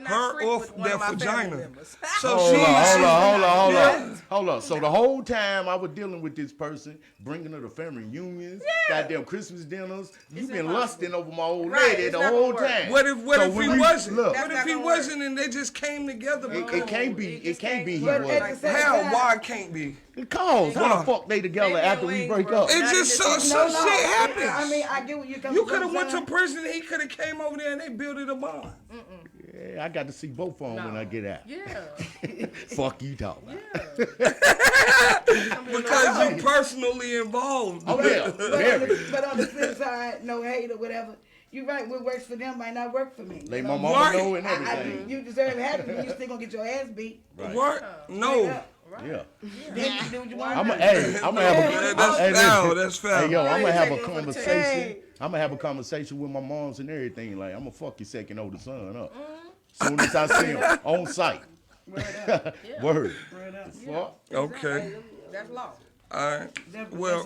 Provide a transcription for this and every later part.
her off their vagina. So hold on. So the whole time I was dealing with this person, bringing her to family reunions, goddamn Christmas dinners, you been lusting over my old lady the whole time. What if he wasn't? What if he wasn't and they just came together? It can't be. It can't be. He wasn't. How? Why it can't be? Because how the fuck they together after we break up? It just some shit happens. I mean, I get what you're coming from. You could have went to prison. He could have came over there and they built it a bond. Yeah, I got to see both of them when I get out. Yeah. Fuck you talking about. Because you personally involved. Oh yeah. But on the flip side, no hate or whatever. You're right. What works for them might not work for me. Like my mama know and everything. You deserve happiness. You still gonna get your ass beat. Right. What? No. Right. Yeah. Then you do what you want. I'm gonna have That's foul. Hey yo, I'm gonna have a conversation. I'm gonna have a conversation with my moms and everything. Like I'm gonna fuck your second oldest son up. Soon as I see him on site. Word. Fuck. Okay. That's law. All right. Well,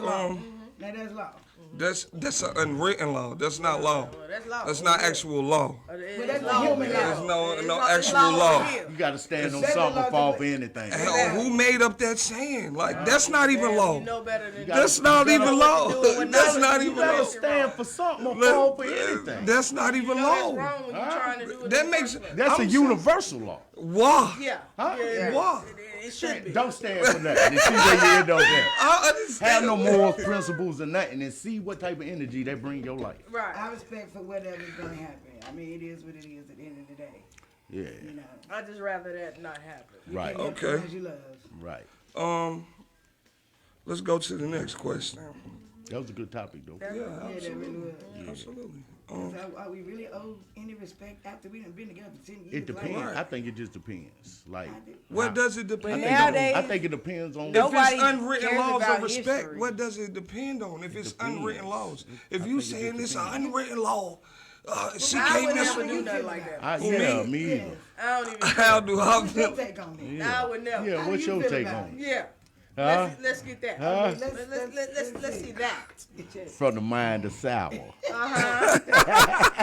Now that's law. That's an unwritten law. That's not law. That's law. That's not actual law. But that's the human There's law. no actual law. You gotta stand on something and fall for anything. Hell, who made up that saying? Like that's not even law. You know better than That's not even law. That's not You even gotta law. stand for something or fall for anything. That's not even that's law. wrong when you're trying to do it. That makes That's a universal law. why? Yeah. Huh? Yeah. Why? It should be. Don't stand for nothing. And see where you end up at. I understand. Have no morals, principles, or nothing, and see what type of energy they bring your life. Right. I respect for whatever's gonna happen. I mean, it is what it is at the end of the day. Yeah. You know. I just rather that not happen. Right. You can't get Okay. the ones you love. Right. Let's go to the next question. That was a good topic, though. Yeah, Yeah, that really was. absolutely. Are we really owe any respect after we done been together 10 years? It depends. Right. I think it just depends. Like, What does it depend on? nowadays- I think it depends on. If Nobody it's unwritten cares laws about of respect, history. what does it depend on? If it's depends. unwritten laws, if I you think it saying just it's an depends. unwritten law, she I came would this never way. do nothing like that. Yeah, me either. I don't even. How do I What's your feel? take on it? I would never. Yeah, How what's you your feel take about on it? Yeah. Huh? Let's get that. Huh? Let's see that. From the mind to sour.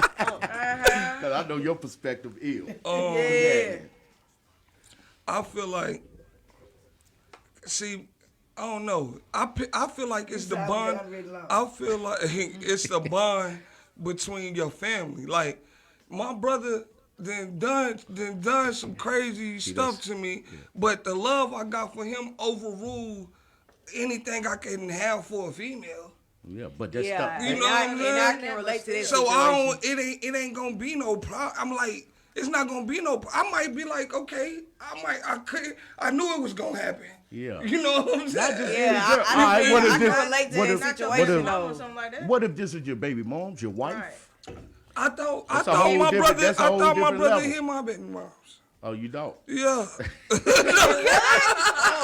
Because I know your perspective is. Yeah. I feel like, see, I don't know. I feel like it's the sound bond. like unwritten law. I feel like it's the bond between your family. Like my brother done some crazy stuff to me, but the love I got for him overruled anything I can have for a female. Yeah, but that's Yeah. stuff. You know what I'm saying? I can relate to this. So I don't. It ain't gonna be no problem. I'm like, it's not gonna be no. I might be like, okay, I knew it was gonna happen. Yeah. You know what I'm saying? Not just Yeah, any girl. I All right, what if can this? relate to What that if? situation What though. if? Something like that. What if this is your baby mom's, your wife? Right. I thought That's a whole my different- brother. I that's a whole thought my different brother level. hit my baby moms. Oh, you don't. Yeah.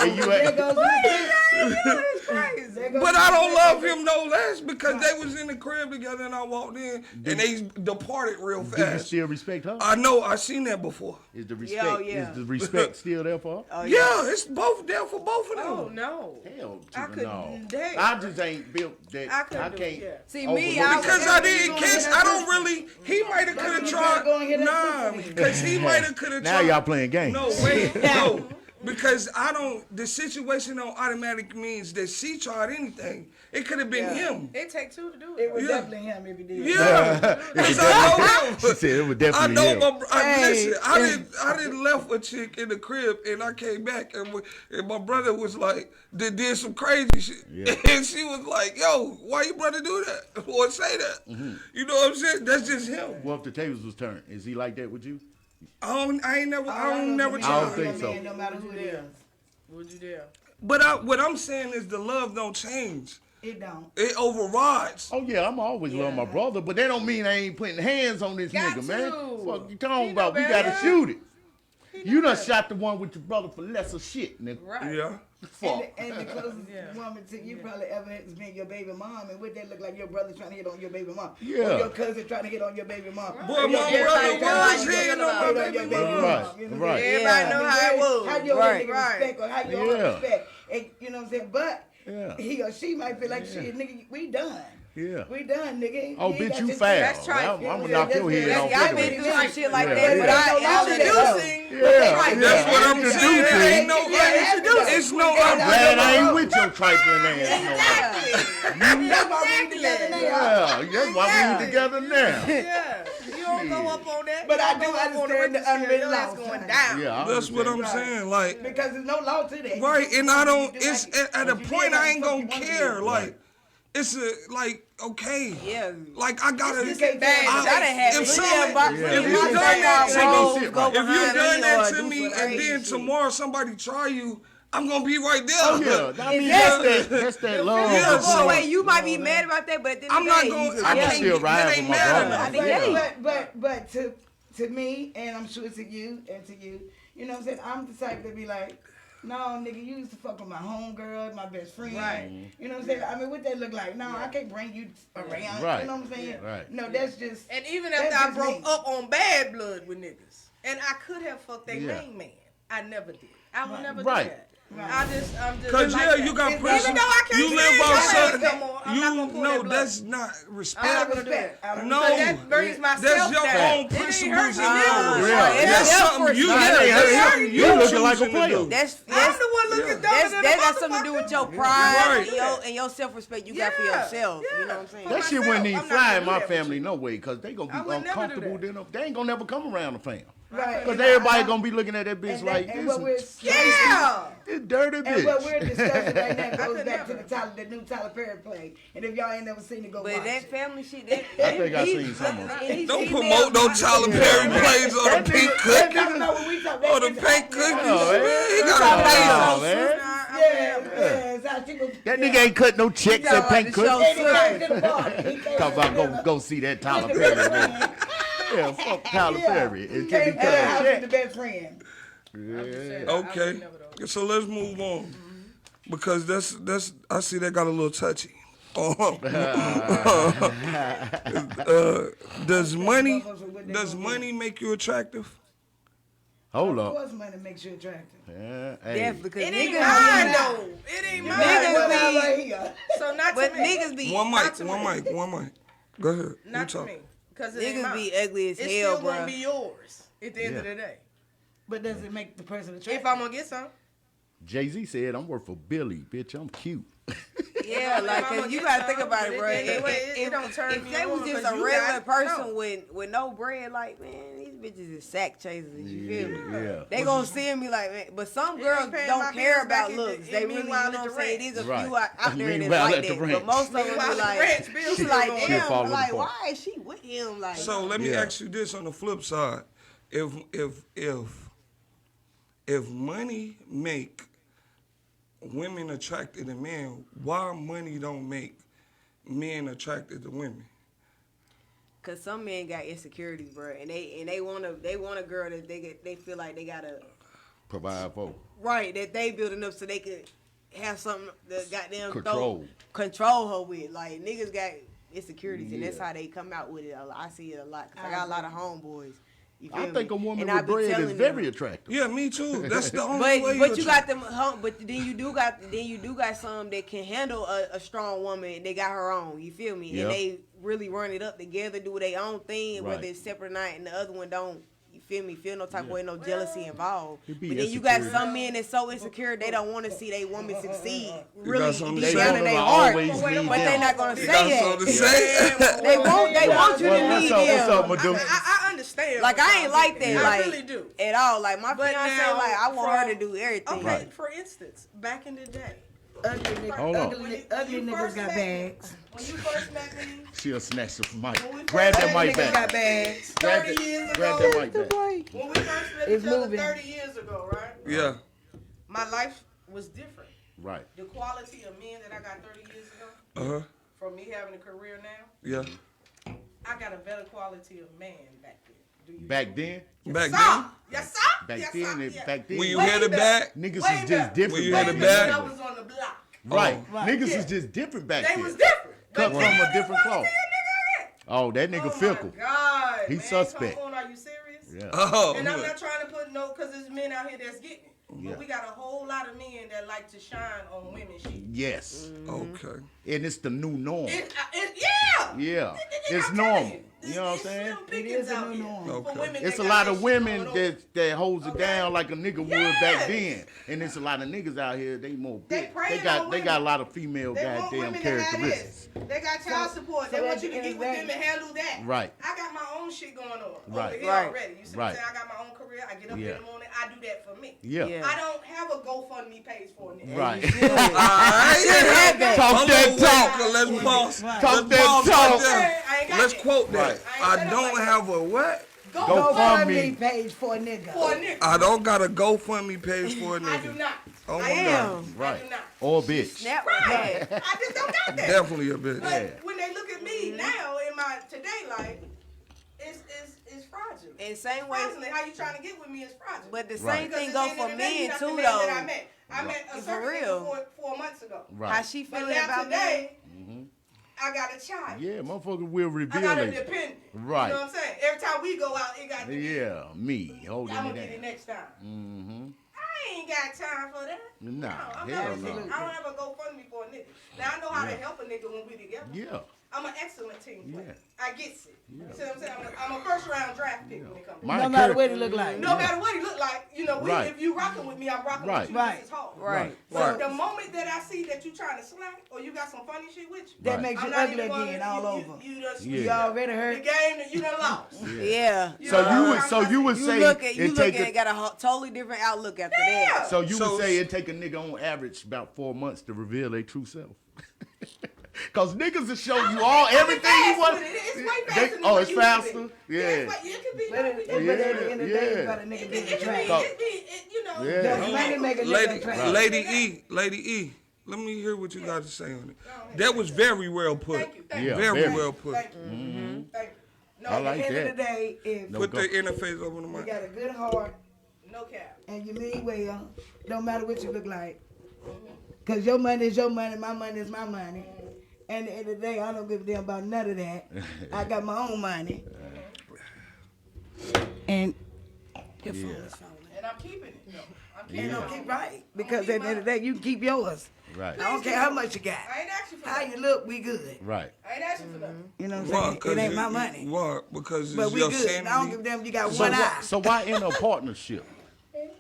And you There at, goes the It's crazy. there goes But the- I don't love him no less because they was in the crib together and I walked in and they departed real do you fast. still respect her? I know. I seen that before. Is the respect? yeah. Is the respect still there for her? Oh, Yeah, it's both there for both of them. Oh no. Hell I to the no. couldn't. I just ain't built that. I couldn't I do can't. it, yeah. See, overlook me, it. I Because I didn't kiss, I don't really. He might have could have you tried. gotta go and hit that Nah, pussy. because he might have could have Now tried. y'all playing games. No, wait, no. Because I don't. The situation don't automatically means that she tried anything. It could have been him. It take two to do It it. was Yeah. definitely him if he did. Yeah, because I know him. She said it was I definitely know him. listen, I didn't left a chick in the crib and I came back and my brother was like, did some crazy shit. Yeah. And she was like, yo, why your brother do that? Or say that? You know what I'm saying? That's just him. Well, if the tables was turned, is he like that with you? I ain't never I tried. don't think so. No matter who it is. Would you dare? But what I'm saying is the love don't change. It don't. It overrides. Oh yeah, I'm always love my brother, but that don't mean I ain't putting hands on this Got nigga, man. to. Fuck you talking He know about? We gotta better. shoot it. You done shot the one with your brother for lesser shit, nigga. Right. Yeah. Fuck. And the closest woman to you probably ever has been your baby mom, and would that look like your brother trying to hit on your baby mom? Yeah. Or your cousin trying to hit on your baby mom? Boy, Or my your brother everybody trying was to hitting on my hit baby your mom. Right, You know what I'm right. saying? Everybody I know mean, how it was. How you Right, nigga right. respect or how you Yeah. respect. And, you know what I'm saying? But Yeah. he or she might feel like, shit, nigga, we done. Yeah. We done, nigga. Oh, You ain't bitch, got you this- foul. That's trifling. I'm gonna knock your head off Y'all anyway. been through some shit like Yeah, that, yeah. but I Y'all actually That's what I'm saying. Ain't no, it's no. I'm glad I ain't with your trifling ass. That's why we together now. Yeah, that's why we together now. Yeah. You don't go up on that. But I You do don't go up on understand the unwritten your ass law. going down. Yeah, I That's what I'm understand. saying. Like, Because there's no law to that. right, and I don't. It's at a you point did I ain't what gonna the fuck you care. wanted to Like, it's like okay. Yeah. Like I gotta. You can't Bad. tell. I done had If plenty somebody- of boxes. Yeah. if you done that to me, shit go right. If you behind done me that or to do me, some and crazy then shit. tomorrow somebody try you, I'm gonna be right there. Oh yeah, I mean that's that love. Yeah, Go so- away. You might be mad about that, but at the end I'm of not the day, gonna. you I I'ma can't. still ride That for ain't my mad brother. enough. I think, yeah. But to me, and I'm sure to you and to you, you know what I'm saying? I'm the type to be like, no, nigga, you used to fuck with my homegirl, my best friend. Right. You know what I'm saying? I mean, what that look like? No, I can't bring you around. Right. You know what I'm saying? Right. No, that's just. And even That's after I just broke me. up on bad blood with niggas, and I could have fucked their Yeah. main man, I never did. I would never Right. do that. Right. I'm just. Cause like yeah, that. you got Even prison. though I can't You live stand your ass outside. no more, I'm not gonna pull No, that blood. that's not Out respect. of I'm gonna do respect. that. Out of No. So respect. that brings my That's self your down. own It ain't principles hurting and you. yours. Yeah. That's It's something you. self-respect. Yeah, that's something You looking like a choosing to player. do. That's I'm the one looking dumber That's than that a got something to do with your motherfucker. pride Right. and your self respect you got for Yeah, yourself. yeah. You know what I'm saying? That shit myself, wouldn't even I'm not fly in gonna do my that with family you. no way, cause they gonna I be would never do uncomfortable. that. They ain't gonna never come around the fam. Right. Cause everybody gonna be looking at that bitch And like that- and what we're this Yeah. dirty And what bitch. we're discussing right now goes could back to never. the new Tyler Perry play. And if y'all ain't never seen it, go But watch that it. family shit, that I think I seen some of it. Don't promote no Tyler Perry plays or the pink I cookie know when we talk or the it's pink hot, cookies. Oh, man. Man, he Oh, got a man. Yeah, it's how she was- That yeah. nigga ain't cut no checks talking at about Pink the Cook. show And he came to the bar. He came Talk to about the- go see that Tyler the Perry. best movie. friend. Yeah, fuck Tyler Yeah. Perry. He It can came be to the house cut with the check. best friend. Okay, so let's move on because that's I see that got a little touchy. Does money make you attractive? Hold Of up. course, money makes you attractive. Yeah, hey. definitely because It ain't niggas mine be, though. It ain't mine. Niggas Well, be- right here. So not but to me. niggas be One Not mic, to one me. mic, one mic. Go ahead. You Not to talk. me. Because it ain't niggas mine. be ugly as It's hell, still gonna bro. be yours at the end of the day. But does it make the person attractive? If I'm gonna get some. Jay-Z said, I'm worth a Billy, bitch. I'm cute. Yeah, like, I'ma cause you get gotta some, think about but it, bro. at the end of the way, it don't turn If me they was on, just 'cause a you regular got- person no. with no bread, like, man, these bitches is sack chasers. You feel me? Yeah. They gonna see me like, man. But some It girls ain't paying don't my care bills about back looks. in They really, you know meanwhile what at I'm the saying? ranch. There's a Right. few out there that's Meanwhile like at the that. ranch. But most of them Meanwhile be at the like, ranch, bills she's still like, going damn, on. Falling like, apart. why is she with him? Like, So let me Yeah. ask you this on the flip side: if money make women attracted to men, why money don't make men attracted to women? cause some men got insecurities, bro, and they want a girl that they feel like they gotta Provide for. right that they building up so they could have something that goddamn Control her with. Like niggas got insecurities, and that's Yeah. how they come out with it. I see it a lot. Cause I got a lot of homeboys. You feel I think me? a woman And I with be bread is telling very them- attractive. Yeah, me too. That's the only way. But you got attract- them, but then you do got some that can handle a strong woman. And they got her own. You feel me? Yeah. And they really run it up together, do their own thing, Right. whether it's separate night and the other one don't. You feel me? Feel no type of way, no jealousy involved. It But be then you got insecurity. some men that's so insecure they don't want to see their woman succeed. got Really something to deep say? down in They their wanna heart, always but need they them. not gonna You say got something to that. say? They want you to What's need up? What's up, them. Medusa? I understand. Like what I y'all ain't like thinking. that, I like really do. at all. Like my But fiance, now, like I want her to from- do everything. Okay, Right. for instance, back in the day, Hold on. Ugly when you niggas first got met- bags. when you first met me, She'll snatch the mic. When we Grab first that met, mic Niggas got back. bags. Grab 30 years grab ago. that mic back. when we first met It's each other moving. 30 years ago, right? Yeah. My life was different. Right. The quality of men that I got 30 years ago, Uh huh. from me having a career now, Yeah. I got a better quality of man back then. Do you? Back then, Back Sir! then, Yes, sir! back Yes, then, sir! it- Yeah. back then, when you Way had it better. back, niggas Way was just better. different When you back had then. it back. I was on the block. Right. Right. Niggas Yeah. was just different back They then. was different. Cut But from now, a different the cloth. quality of nigga at? Oh, that nigga Oh fickle. my God, He man, suspect. Come on, are you serious? Yeah. oh, And I'm look. not trying to put no, because there's men out here that's getting it. Yeah. But we got a whole lot of men that like to shine on women shit. Yes. Okay. And it's the new norm. Yeah, Yeah, Nigga, it's I'm normal. telling you, You know what I'm it's saying? slim pickings It is a out new here norm. for Okay. women It's that a got lot their of shit women going on. that holds it Okay. down like a nigga would back Yes. then, and it's a lot of niggas out here. They more They big. preying They on got women. a lot of female They want goddamn women to have characteristics. this. They got child support. so They want at you the to end get of with the them day- and handle that. Right. I got my own shit going on Right. over here Right. already. You see Right. what I'm saying? I got my own career. I get up Yeah. in the morning. I do that for me. Yeah. Yeah. I don't have a GoFundMe page for a nigga. Right. Talk that talk. Let's pause. Right. Talk Let's that pause talk. right there. I ain't got Let's that. quote that. Right. I ain't I set up don't like have a what? Go GoFundMe fund me. page for a nigga. For a nigga. I don't got a GoFundMe page for a I do nigga. not. Oh I my am. God. I Right. do not. Or a bitch. Snap Right. right. I just don't got that. Definitely a bitch. But Yeah. when they look at me now in my today life, it's fraudulent. And same way, Fraudulent. How you trying to get with me is fraudulent. but the Right. same Because thing at go the end for of the day, men you're not the too, man that I though. met. I met a For certain real. nigga 4 months ago. Right. How she But feeling now about today, me? I got a child. Yeah, motherfucker will I reveal got a it. dependent. Right. You know what I'm saying? Every time we go out, it got to be. Yeah, me holding I'm it gonna get it down. next time. Mm-hmm. I ain't got time for that. Nah, I'm hell not, no. I don't have a GoFundMe for a nigga. Now I know how to Yeah. help a nigga when we together. Yeah. I'm an excellent team player. Yeah. I get it. You see what I'm saying? I'm a first round draft pick when it comes to My No that. matter cur- what it look like. No matter what he look like, you know, Right. if you rocking with me, I'm rocking Right. with you Right. just as hard. Right. So Right. the moment that I see that you trying to slack or you got some funny shit with you, That Right. makes I'm you not ugly even gonna, again all over. You done Yeah. You already the hurt. game that you done lost. Yeah. You So know, you I'm would trying to say You look at it take a, got a totally different outlook after Yeah. that. so you So- would say it take a nigga on average about 4 months to reveal their true self. Cause niggas will show you all everything you fast want. with it. It's way faster They- than oh, what it's it used to faster. be. Yeah. It could be. But at the end of the day, you got a nigga being It trained. Go. could be, you know. Yeah. Does money make a Lady, nigga trained? Lady E, let me hear what you got to say on it. That was very well put. Thank you. Thank Yeah, you. Very very. well put. Thank you. Thank you. No, I At like the end that. of the day, if No. Put go. the interface over the you mic. got a good heart no cap. and you mean well, don't matter what you look like. Cause your money is your money, my money is my money. And at the end of the day, I don't give a damn about none of that. I got my own money. And your phone is falling. And I'm keeping it. No, I'm keeping And it. don't keep right. Because at the end of the day, you keep yours. Right. I don't care how much you got. I ain't asking for How nothing. you look, we good. Right. I ain't asking for nothing. You know what Why? I'm saying? It ain't my money. Why? Because But it's we your good. I don't sanity. give a damn if you got So one why, eye. so why in a partnership?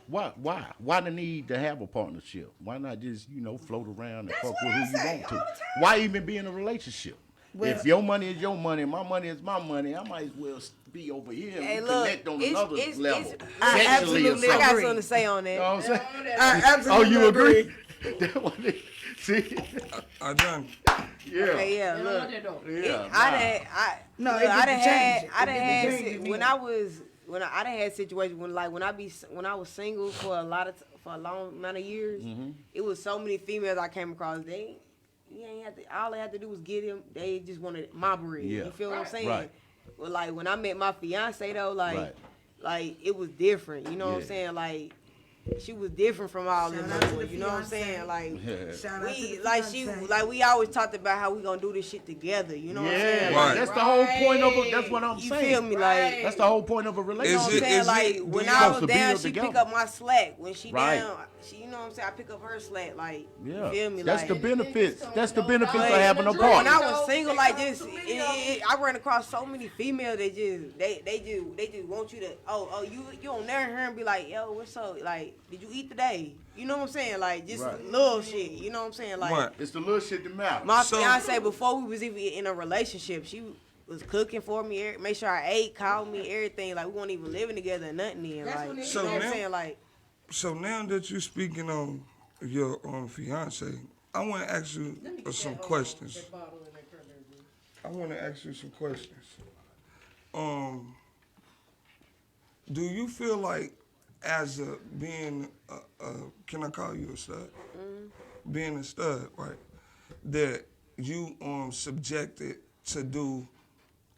Why the need to have a partnership? Why not just float around and That's fuck what with I who you say want all to? the time. Why even be in a relationship? Well- If your money is your money, my money is my money, I might as well be over here and Hey, we look, connect on it's- another it's- level, it's- I sexually or absolutely I something. got agree. something to say on You know that. what I'm saying? All that- I Oh, absolutely you agree? That one is- See? I done. Yeah. Okay, yeah, They don't look. want that though. Yeah. No, look, it I just done change had, it. I done It had, just change it, when yeah. I done had situations when when I was single for a long amount of years, it was so many females I came across. You ain't have to. All they had to do was get him. They just wanted my bread. Yeah. You feel what I'm saying? Right. Well, like when I met my fiance though, Right. like it was different. You know what I'm Yeah. saying? Like she was different from all them Shout out to other the ones. You know what I'm fiance. saying? Like. Shout out to We the like we always talked about how we gonna do this shit together. You know what I'm Yeah, saying? Right. that's the whole point of it. That's what I'm You saying. feel me? Right. Like That's the whole point of a you know relationship. what I'm Is saying? it- Like do when you- I Supposed was to down, build she together. pick up my slack. When she Right. down, you know what I'm saying? I pick up her slack. Like Yeah. you feel me? That's like the benefits. That's the But- benefits of but having a when I partner. was single, They like come this, to me, though. I ran across so many females that they just want you to you on there and be like, yo, what's up? Like, did you eat today? You know what I'm saying? Like just Right. little shit. You know what I'm saying? Like Right. It's the little shit that matters. my So- fiance before we was even in a relationship, she was cooking for me, make sure I ate, called me, everything. Like we weren't even living together or nothing. Then That's like when you it- So know what now- I'm saying? Like So now that you're speaking on your fiance, I want to ask you Let me get some that, questions. that bottle in that cranberry juice. I want to ask you some questions. Do you feel like as can I call you a stud? Being a stud, right? That you subjected to do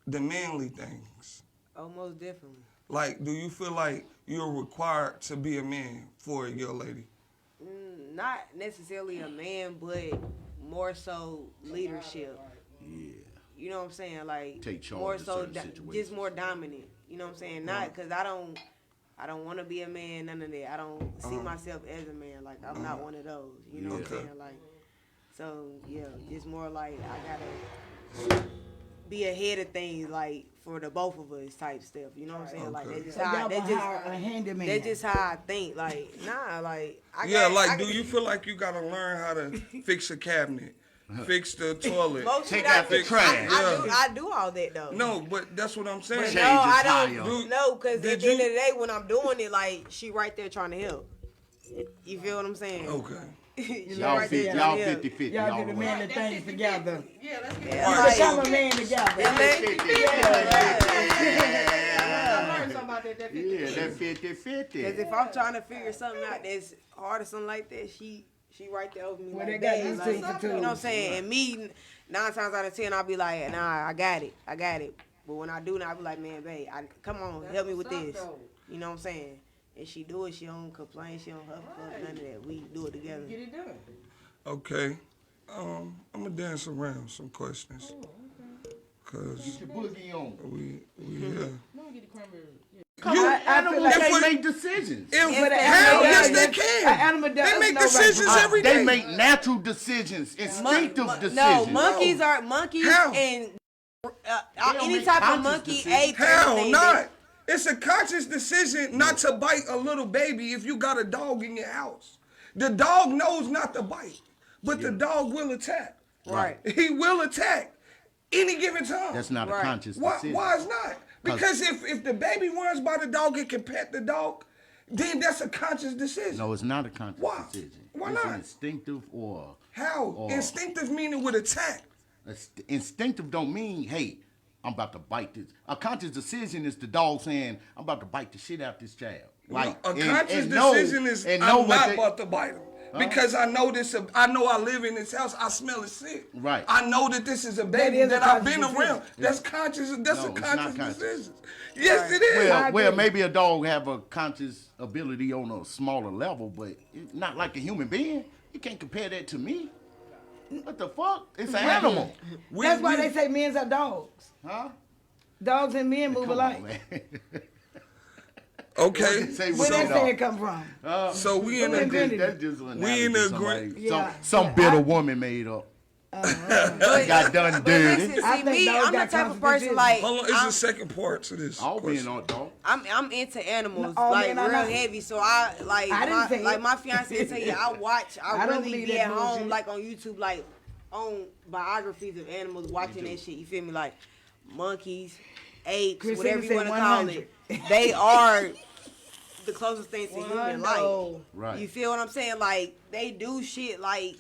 the manly things. almost definitely. Like, do you feel like you're required to be a man for your lady? Not necessarily a man, but more so leadership. Yeah. You know what I'm saying? Like Take charge more of so, certain situations. just more dominant. You know what I'm saying? Not because I don't want to be a man. None of that. I don't see myself as a man. Like I'm not one of those. You know what I'm Okay. saying? Like so, yeah, just more like I gotta be ahead of things, like for the both of us type stuff. You know what I'm saying? Like that's just So how y'all that's gonna just hire a handyman. that's just how I think. Like nah, like I Yeah, got, like, do you feel like you gotta learn how to fix a cabinet, fix the toilet? most Take shit out the I, trash. I do all that though. No, but that's what I'm saying. Change No, the I tire. don't. No, because at the Did end you- of the day, when I'm doing it, like she right there trying to help. You feel what I'm saying? Okay. She Y'all right there 50, trying y'all to help. 50-50. Y'all all get the the way. man and things together. Yeah, let's get Yeah, You like- become a man together. I learned something about that. That 50. Yeah, that Because 50-50. if I'm trying to figure something out that's hard or something like that, she right there over me. Well, like, they got babe, these like, two for you know what I'm two. saying? And me, 9 times out of 10, I'll be like, nah, I got it. But when I do now, I'll be like, man, babe, come on, help me with this. You know what I'm saying? And she do it. She don't complain. She don't huff up, none of that. We do it together. Get it done. Okay. I'm gonna dance around some questions. Cause Get your boogie on. we Come You- on, I feel animals like if can't we- make decisions. if Yes, they hell, do. yes they An can. animal They does make know right decisions from every day. They make natural decisions, instinctive decisions. No, monkeys are monkeys How? and don't any make type of conscious monkey decisions. ate Hell everything. not. It's a conscious decision not to bite a little baby if you got a dog in your house. The dog knows not to bite, but the dog will attack. Right. He will attack any given time. That's not a Right. conscious Why, decision. why is not? Because if the baby runs by the dog and can pet the dog, then that's a conscious decision. No, it's not a conscious Why? decision. Why it's not? instinctive or How? Oh. Instinctive meaning would attack. instinctive don't mean, hey, I'm about to bite this. A conscious decision is the dog saying, I'm about to bite the shit out this child. Like A and- conscious and know- decision is and I'm know what not they- about to bite him. Because I know this, I know I live in this house. I smell it sick. Right. I know that this is a baby is a that I've conscious been decision. around. That's conscious. That's No, a it's conscious not conscious. decision. Yes, it is. Well, maybe a dog have a conscious ability on a smaller level, but it's not like a human being. You can't compare that to me. What the fuck? It's an animal. That's why they say men are dogs. Huh? Dogs and men move Come alike. on, man. Okay. Say Where what that they say are. it come from? So we in Who a invented That's just an We in analogy agree- somebody- Yeah. some Yeah, bitter I- woman made up. But, Got done but dirty. listen, I see think me, dogs I'm the got type of conscious person decisions. like Hold on, it's I'm, the second part to this. I'll be question. an dog. I'm into animals Oh, like man, I real know. heavy. So I like I didn't say my, like it. my fiance tell you I watch. I I don't really believe be that at home bullshit. like on YouTube like on biographies of animals watching that shit. You feel me? Like monkeys, apes, Christina whatever you said want to call 100. it. They are the closest thing to human life. no. Right. You feel what I'm saying? Like they do shit like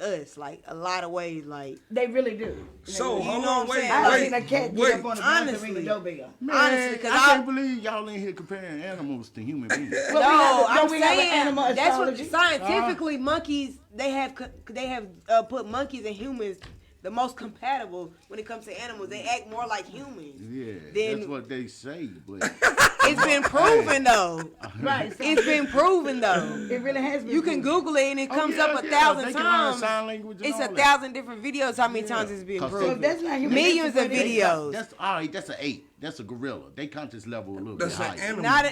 us, like a lot of ways. Like They really do. So You hold know on, what I'm wait, saying? I done wait, seen a cat wait. get up on the ground to ring Honestly. the doorbell. honestly, because I can't believe y'all in here comparing animals to human beings. Well, No, I'm we have an saying animal that's what astrology? scientifically monkeys they have put monkeys and humans the most compatible when it comes to animals. They act more like humans. Yeah, Then- that's what they say, but It's been proven though. Right. So It's been proven though. it really has been. You can proven. Google it and it comes yeah, up a yeah, thousand they can learn times. sign language and It's all a that. 1,000 different videos. How many times it's been 'Cause So proven? if that's not human, Millions that's of what it is. videos. that's all right. That's an ape. That's a gorilla. They conscious level a little That's bit an higher. animal. Not a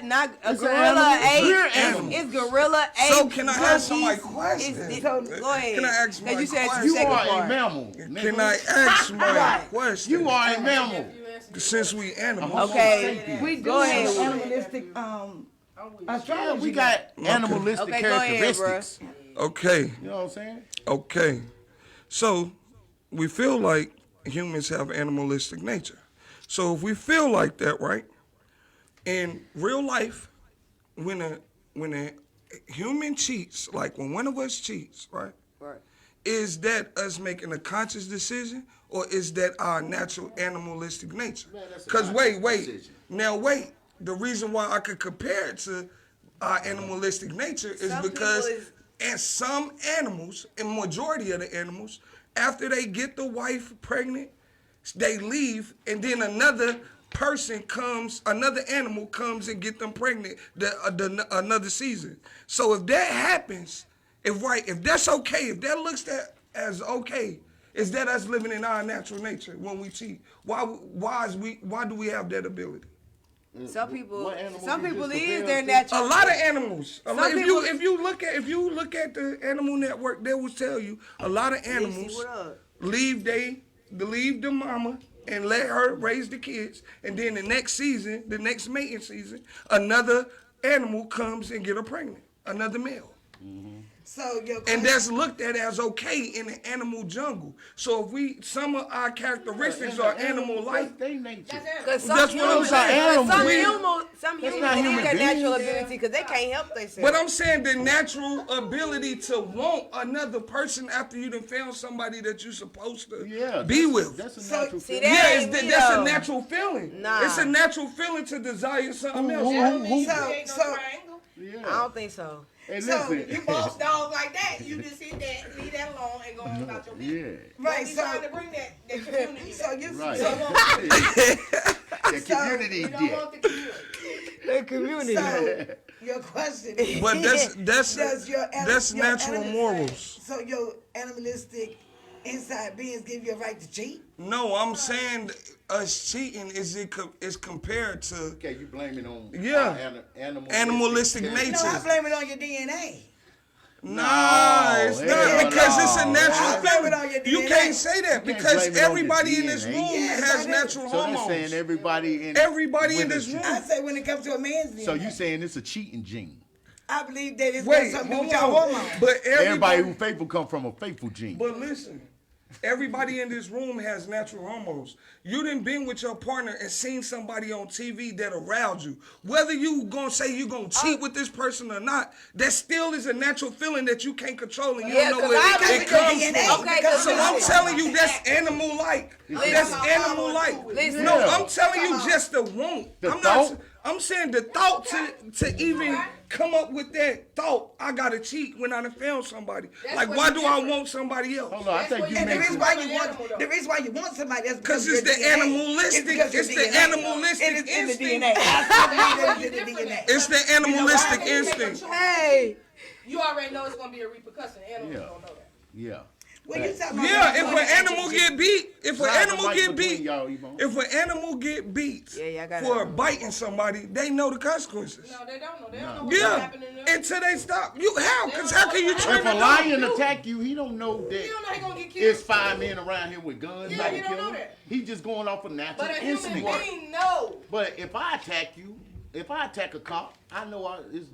It's an gorilla animal. ape. We're It's, animals. it's gorilla ape. So can I ask my monkeys. question? Go ahead. Can I ask 'Cause my you said it's the question? You second are part. a mammal. Can nigga. I ask my Right. question? You are a mammal. Since we animals. Okay. We do Go have ahead. animalistic astrology. Yeah, we got animalistic Okay, go ahead, characteristics. Okay. You know what I'm saying? Okay. So we feel like humans have animalistic nature. So if we feel like that, right? In real life, when a human cheats, like when one of us cheats, right? Right. Is that us making a conscious decision, or is that our natural animalistic nature? that's a Because wait, conscious decision. now wait. The reason why I could compare it to our animalistic nature is Some because people is- and some animals, and majority of the animals, after they get the wife pregnant, they leave, and then another person comes, another animal comes and get them pregnant another season. So if that happens, if that's okay, if that looks as okay, is that us living in our natural nature when we cheat? Why do we have that ability? Some people, What animal some you people just is compared their to? natural. A lot of animals. people- If you look at the Animal Network, they will tell you a lot of animals what up? leave the mama and let her raise the kids. And then the next season, the next mating season, another animal comes and get her pregnant, another male. So your And that's looked at as okay in the animal jungle. So if some of our characteristics are animal-like. They nature. Cause That's what I'm saying. Some We- humans not need human that natural beings. ability because they can't help themselves. But I'm saying the natural ability to want another person after you done found somebody that you're supposed to be with. That's a So- natural See, feeling. that Yeah, ain't me, that's a though. natural feeling. Nah. It's a natural feeling to desire something else. So Yeah. I don't think so. Hey, So, listen. You boss dogs like that, you just sit there, leave that alone, and go on about your business. Yeah. right, Don't be trying to bring that community. so you Right. so, The community You don't dick. want the community. The community. so your question is, But that's does your that's your natural animal- morals. So your animalistic inside beings give you a right to cheat? No, I'm saying us cheating is compared to Okay, you blame it on animalistic No, nature. I blame it on your DNA. Nah, it's hell not because it's a no. natural I blame it feeling. on your You DNA. can't say that You can't because blame it on your everybody in this DNA. room Yes, I has do. natural So they're hormones. saying everybody in Everybody in with a this cheat. room. I say when it comes to a man's DNA. So you saying it's a cheating gene? I believe that it's Wait, got something to do hold with your on. hormones. But Everybody who faithful come from a faithful gene. But listen, everybody in this room has natural hormones. You done been with your partner and seen somebody on TV that aroused you. Whether you gonna say you gonna cheat with this person or not, that still is a natural feeling that you can't control and you Yeah, don't know 'cause where I it believe comes in from. DNA. Okay, Because So I'm listen. telling you that's animal-like. That's animal-like. Listen. No, I'm telling you just the want. The I'm thought? not. I'm saying the thought to even come up with that thought. I gotta cheat when I done found somebody. That's Like, what why you do I different. want somebody else? Hold on, I That's think what you you And the mentioned. reason why you Animal, want though. the reason why you want somebody that's Because because it's the your DNA. animalistic. because your It's the DNA. animalistic It is in the instinct. DNA. I believe You it's in the different. DNA. It's the animalistic You make a instinct. choice. Hey. You already know it's gonna be a repercussion. Animals Yeah. don't know that. Yeah. When you talking about Yeah, if animal an animal get beat, if an Slide the animal mic get between beat, y'all, Yvonne. if an animal get beat Yeah, I got for it. biting somebody, they know the consequences. No, they don't know. They don't know what's Yeah, happening to them. until they stop. You how? Cause how can you train If a a dog? lion attack you, he don't know You that don't know he gonna get killed. it's 5 men around here with guns Yeah, about to you don't kill know him. that. He just going off a natural But a human instinct. being know. But if I attack you, if I attack a cop, I know it's.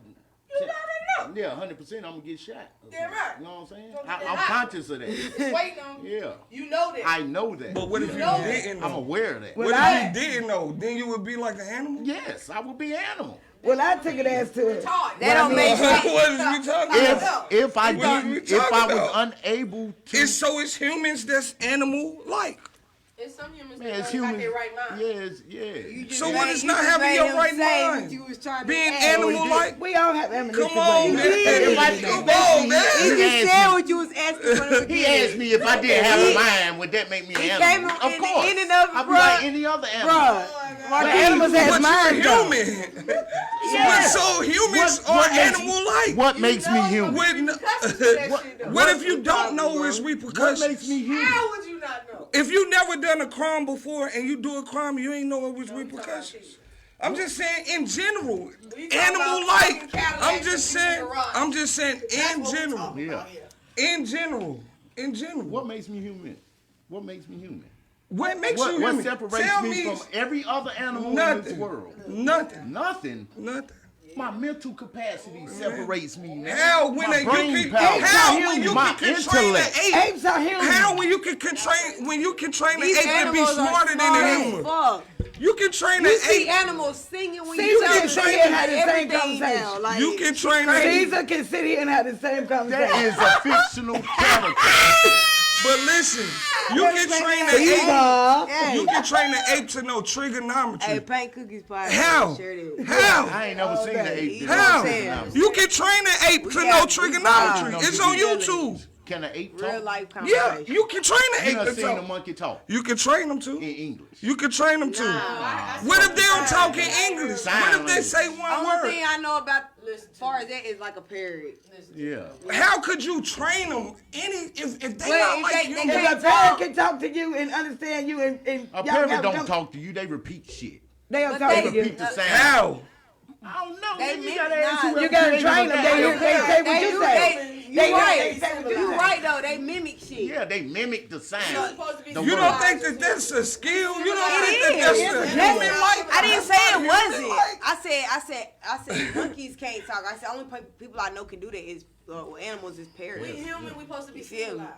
You already know. Yeah, 100%. I'm gonna get shot. Yeah, right. You know what I'm saying? Gonna get I'm hot. conscious of that. It's waiting on you. Yeah, You know that. I know that. But what if you know didn't I'm know? aware of that. What if you didn't know? Then you would be like an animal. Yes, I would be animal. Well, I took it as to Retarded. That don't make What sense. is we talking about? If I What are we didn't, if I talking was about? unable to, It's humans that's animal-like. It's some humans man, that it's don't got humans. their right mind. Yeah. So what is not having your right mind? Being animal-like? we all have animalistic Come on, man. ways. Come on, You man. just said what you was asking from the He beginning. asked me if I didn't have a mind, would that make me an He animal? came Of in the course. ending of it, I'd be bruh. like any other animal. Bruh, but animals But have you're minds, though. human. Yes. So humans What are makes- animal-like. What makes me human? When- Repercussions to that shit, though. What if you don't know it's What repercussions? makes me human? How would you not know? If you never done a crime before and you do a crime, you ain't know it was repercussions. I'm just saying in general, We talking animal about like. fucking Cadillacs I'm and just people in saying. the garage. I'm just saying That's in what we general. talking Yeah. about here. In general. In general. What makes me human? What makes me human? What makes you What human? separates Tell me from every other animal in this nothing. world? Nothing. Nothing. Nothing. My mental capacity separates me, man. How when My you brain can power. how when you My can train an intellect. ape? Apes are human. How when you can train an These ape to be animals are smarter than smart a as human? fuck. You can train You an see ape. animals singing when Caesar you can tell sit them here and have the same everything conversation. now. Like, You can train an ape. Caesar can sit here and have the same conversation. That is a fictional character. But listen, you can train an ape. Caesar. hey, You can train an ape to know trigonometry. hey, PANK KOOKIES podcast. How? Share this. How? I ain't never seen an ape. You do know that. How? what I'm saying? You can train an ape to We know got- trigonometry. we It's on got- YouTube. Can an ape Real talk? life Yeah, conversation. you can train an You ape done to seen a talk. monkey talk You can train them in to. English. You can train them to. Nah. What if they don't talk in English? What if they say one Only word? thing I know about Listen as to far me. as that is like a parrot. Listen to me. Yeah. How could you train them? If they Well, not if like they humans? can't If a parrot can talk to you and understand you and A y'all parrot have don't talk to you. They repeat shit. They'll But talk they to you. Repeat the sound. How? I don't know. They You meant gotta not. ask whoever You gotta created train the them. sound. They say what They you do. say. You right. civilized. You right though. They mimic shit. Yeah, they mimic the sound. The You word. don't think that that's a skill? You don't It think that that's is. a That's- human like? I didn't say it wasn't. Like, I said monkeys can't talk. I said only people I know can do that is animals is parrots. We human, we supposed to be You feel me? civilized.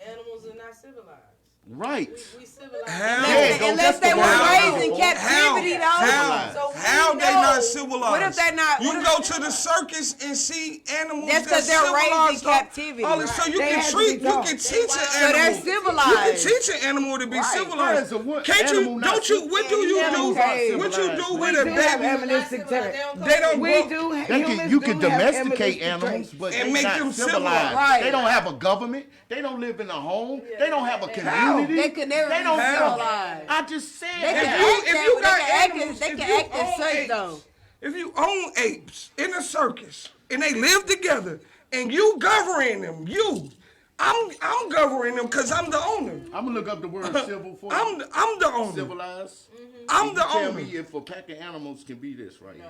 Animals are not civilized. Right. We civilized. How? Unless they were raised in captivity, though. How they not civilized? What if they're not? You go to the circus and see animals That's that's 'cause they're raised in civilized, captivity. So you They can have to treat, be you taught. can teach So an they're animal. You civilized. can teach an animal to be Right. civilized. Where's the what Can't you? animal not Don't you? What do you Animals do? are What you civilized, do man. with We a do have baby? animalistic terror. They don't. We grow- do. You can humans do have domesticate animalistic animals, traits. but And they make not them civilized. civilized. Right. They don't have a government. They don't live in a home. They don't have a community. They could never They be don't civilized. I just said They can that. act if that you way. got They can animals, act if as you such own though. If you own apes in a circus and they live together and you governing them, I'm governing them because I'm the owner. I'm gonna look up the word civil for you. I'm the owner. Civilized. I'm You the tell owner. me if a pack of animals can be this right here.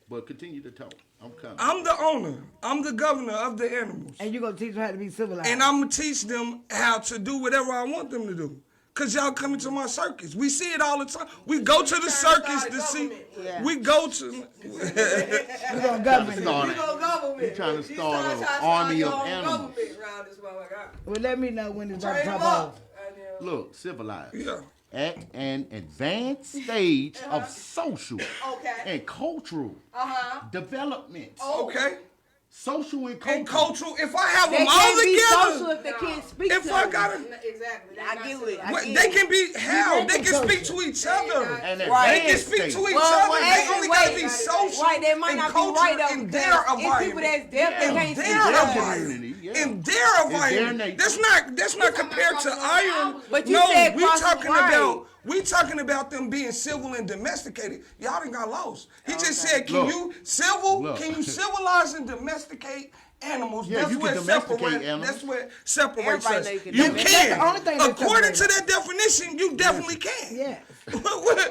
But continue to talk. I'm coming. I'm the owner. I'm the governor of the animals. And you gonna teach them how to be civilized. And I'm going to teach them how to do whatever I want them to do. Because y'all coming to my circus. We see it all the time. We go to the circus to see. Yeah. We go to. We're gonna govern it. Start You it. gonna government. You trying to You start an start army your of own animals. government around this motherfucker. Well, let me know when it's about to Train pop them off. up. And, Look, civilized. Yeah. At an advanced stage of social Okay. and cultural development. Okay. Social and And cultural. cultural, if I have They them all can't be social together, if they can't speak if to I them. got it, Exactly. They're I not get it. civilized. I get they it. can be how? They can social. speak to each other. And Right. They can advanced speak to stage. each Well, other. well, They actually, only gotta wait. be social Right, they might and not be culture right though. in because their it's people environment. that's deaf Yeah. that can't In speak their to them. environment. Yeah. In their environment. nature. That's not compared to iron. But you no, said we cross talking right. about them being civil and domesticated. Y'all done got lost. He just said, can Look. you civil? Look. Can you civilize and domesticate animals? Yeah, that's you what can domesticate separates. animals. That's what separates Everybody us. know you can You domesticate. That's can. the only thing that According to separates that definition, you definitely can. Yes.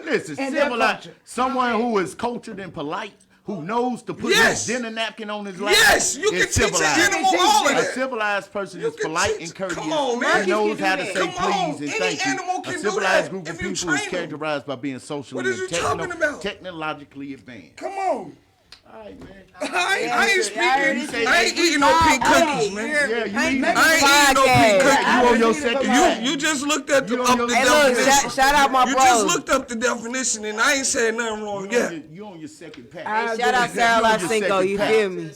Listen, And their civilized. culture. Someone who is cultured and polite, who knows to put Yes. his dinner napkin on his lap. Yes, you can is teach an civilized. animal all of A that. civilized person You is can polite teach- and courteous. come on, man. He knows Monkeys how can to do say that. Come on, please and any thank you. animal A can do civilized that group of if you people is train them. characterized by being socially What is and you talking about? technologically advanced. Come on. All right, man. I ain't speaking. Yeah, I ain't eating no pink cookies, man. Yeah, you eat I ain't eating no pink cookies. You on your second You just looked up the You on your- Hey, look, definition. shout out my You bro. just looked up the definition, and I ain't said nothing wrong yet. You on your second pack. I Shout out agree. Sarah You Cinco, you just feel me?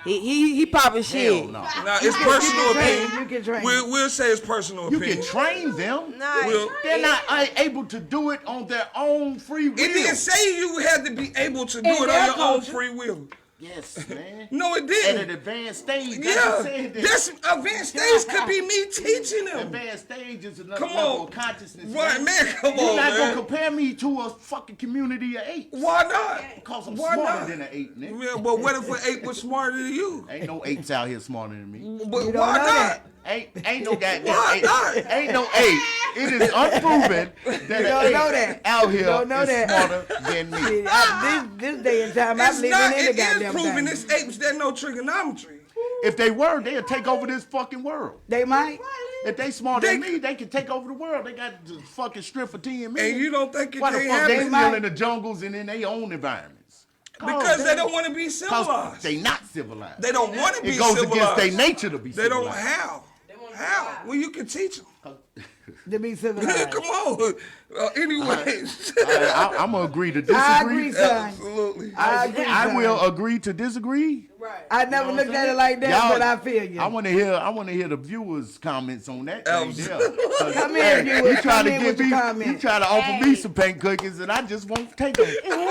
He popping shit. Hell no. Now it's personal train- opinion. you can train. We'll say it's personal You opinion. can train them. Nah, Well, They're not able to do it on their own free will. It didn't say you had to be able to do In it on their your own culture. free will. Yes, man. No, it At an didn't. advanced stage. I Yeah, just said that. this advanced stage could be me teaching them. Advanced stage is another Come level on. of consciousness. Right, man, come You're on, not gonna man. compare me to a fucking community of apes. Why not? Because I'm Why smarter not? than an ape, nigga. Yeah, but what if an ape was smarter than you? Ain't no apes out here smarter than me. But You don't why know not? that. Ain't no goddamn Why ape. not? Ain't no ape. It is unproven that don't an know ape that. out here Don't know is that. smarter than me. See, this day and time, I It's believe not. in any It is goddamn proving thing. it's apes that know trigonometry. If they were, they'd take over this fucking world. They might. If they smarter than They- me, they can take over the world. They got the fucking strength for 10 million. And you don't think it Why the can't fuck they happen? still in the jungles and in their own environments? Because they don't want to be Because civilized. they not civilized. They don't want to be It goes civilized. against their nature to be They don't civilized. how. How? Well, you can teach them. To be civilized. Come on. Anyways. I'm gonna agree to disagree. I agree, son. Absolutely. I agree, I son. will agree to disagree. Right. I never looked at it like that, Y'all- but I feel you. I want to hear the viewers' comments on that. Thing there. Come in, You viewers. try Come to in give with me, your you comments. try to offer me some paint cookies, and I just won't take them. No,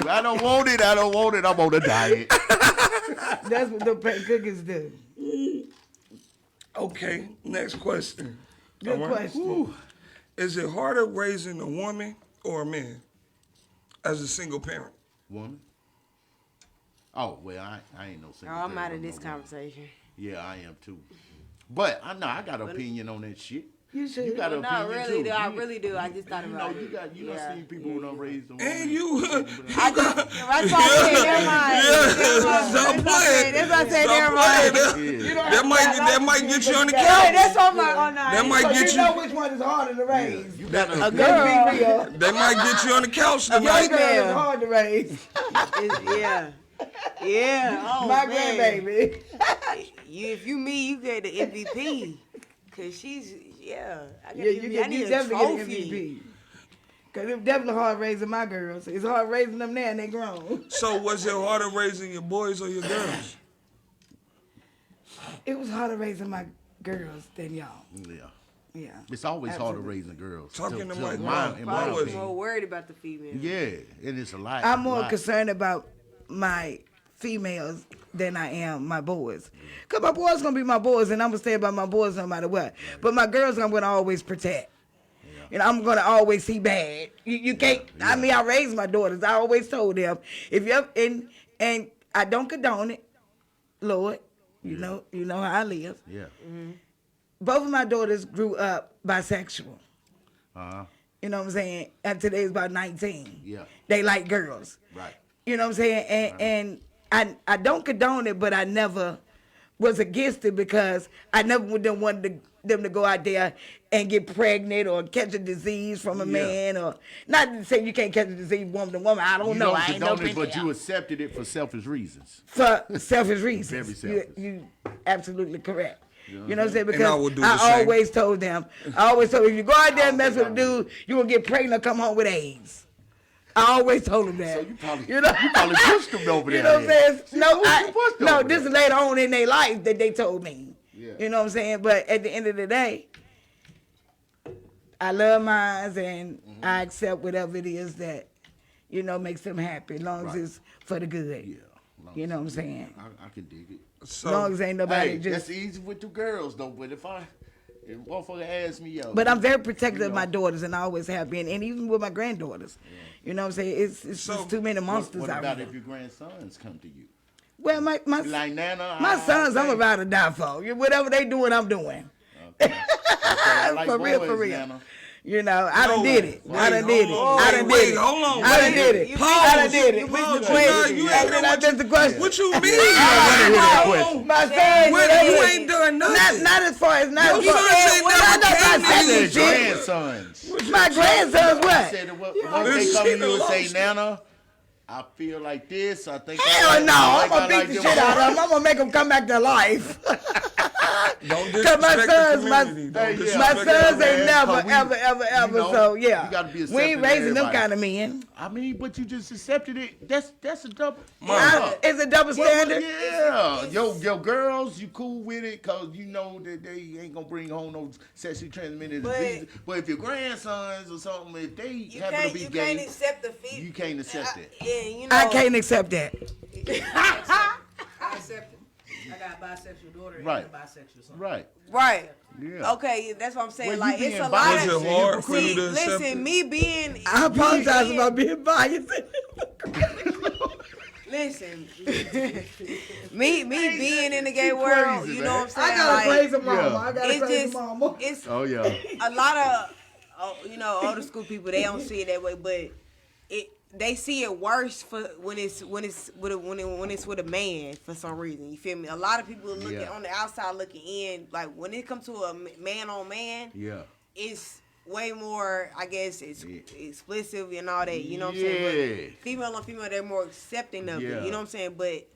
I don't want it. I don't want it. I'm on a diet. That's what the cookies do. Okay, next question. Good All right. question. Is it harder raising a woman or a man as a single parent? Woman. Oh well, I ain't no Oh, single. I'm out parent, of no this more. conversation. Yeah, I am too. But I know I got an opinion on that shit. You should. You got an No, opinion really too. do. I really do. I just thought You know, about it. you done seen people who done raised them. And you, I just, that's why I said, never mind. Stop playing. That's what I said. Stop playing. That might get you on the couch. That's what I'm like. Oh no. That might So get you you. know which one is harder to raise. You got A a girl. Be real. They might get you on the couch Your tonight. girl is Yeah. hard to raise. Yeah. Yeah. Oh, My man. grandbaby. If you me, you get the MVP. Cause she's I Yeah, you need a definitely trophy. get an MVP. Cause it's definitely hard raising my girls. It's hard raising them now and they grown. So was it harder raising your boys or your girls? It was harder raising my girls than y'all. Yeah. Yeah. It's always harder Absolutely. raising girls. Talking to To my in mom. in Why my was- I'm opinion. more worried about the female. Yeah, it is a lot. I'm more lot. concerned about my females than I am my boys. Cause my boys gonna be my boys and I'm gonna stay by my boys no matter what. But my girls I'm gonna always protect. You know, I'm gonna always see bad. You can't. I mean, I raised my daughters. I always told them if you ever, and I don't condone it, Lord. You know how I live. Yeah. Both of my daughters grew up bisexual. Uh-huh. You know what I'm saying? And today's about 19. Yeah. They like girls. Right. You know what I'm saying? And I don't condone it, but I never was against it because I never would have wanted them to go out there and get pregnant or catch a disease from a man, or not to say you can't catch a disease woman to woman. I don't You know. don't I ain't no condone it, but big you accepted it for selfish reasons. for selfish reasons. Very selfish. You absolutely correct. You know what I'm saying? And I Because would do the I same. always told them, if you go out there and mess with a dude, you're going to get pregnant or come home with AIDS. I always told them that. So you probably know? pushed them over there. You know what I'm saying? See, No, you pushed them over this is there. later on in their life that they told me. Yeah. You know what I'm saying? But at the end of the day, I love mine and I accept whatever it is that, makes them happy, as long as Right. it's for the good. Yeah. You know what I'm saying? I can dig it. As long as ain't nobody Hey, just... that's easy with the girls though. But if motherfucker asks me, yo. But I'm very protective of know. my daughters, and I always have been, and even with my granddaughters. You know what I'm saying? It's just too many monsters What out about here. if your grandsons come to you? Well, my Like Nana. my sons, I'm about to die for. Whatever they doing, I'm doing. Okay. I like For real, boys, for real. Nana. You know, I done did it. I done wait, did it. hold on. I done Wait, did it. hold on, I done wait. did it. You I done paused. did it. You paused. Wait, You and ain't then know I just the question. What you mean? that question. My sons, You ain't done nothing. not as far as not. Your as far sons ain't well, I never know came my to second you. shit. Grandsons. My grandsons, I what? said, what they come to you and say, Nana, I feel like this. I think. Hell no, I'm gonna beat like the them shit out of boys. them. I'm gonna make them come back to life. Don't Cause my disrespect sons, the my, community. Don't Hey, yeah. disrespect my the sons community. ain't never, Cause we- ever. you know, So yeah, you gotta be we ain't accepting raising them everybody. kind of men. I mean, but you just accepted it. That's a double. It's a double standard. Yeah, yo, girls, you cool with it because you know that they ain't gonna bring home no sexually transmitted But- diseases. But if your grandsons or something, if they You happen to be can't gay, accept the feet. you can't accept that. And I can't accept that. I accept it. I got a bisexual daughter Right. and a bisexual son. right? Right. Yeah. Okay, that's what I'm saying. Well, you like being it's a lot biased, of. Was it hard for you See, to accept listen, it? me being. I apologize being- about being biased. Listen, me being in the gay world, crazy, you know man. what I'm saying? I gotta like, praise him, mama. Yeah. I gotta it's praise just, mama. it's Oh yeah. a lot of, older school people. They don't see it that way, but they see it worse for when it's with a man for some reason. You feel me? A lot of people looking Yeah. on the outside looking in. Like when it comes to a man on man, Yeah. it's way more, I guess, it's explicit and all that. You know what I'm Yeah. saying? But female on female, they're more accepting of Yeah. it. You know what I'm saying? But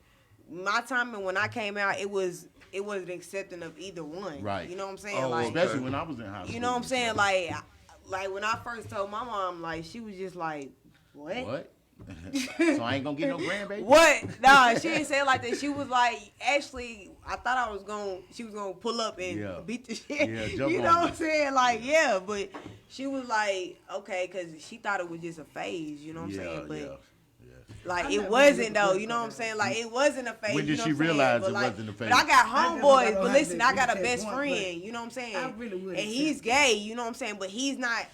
my time and when I came out, it wasn't accepting of either one. Right. You know what I'm saying? Oh, like, Especially when I was in high school. you know what I'm saying? Like when I first told my mom, like she was just like, "What? What? So I ain't gonna get no grandbaby. What? Nah, she didn't say it like that. She was like, actually, I thought she was gonna pull up and Yeah. beat the shit. Yeah, jump you know on what me. I'm saying? Like, yeah, but she was like, okay, because she thought it was just a phase. You know what I'm saying? But like, it wasn't though. You know what I'm saying? Like, it wasn't a phase. When you did know she what I'm saying? realize But it like, wasn't a phase? But I got homeboys. don't But have listen, to I got a accept best one, friend. You know what I'm saying? I really would And he's accept gay. You know what I'm saying? But he's not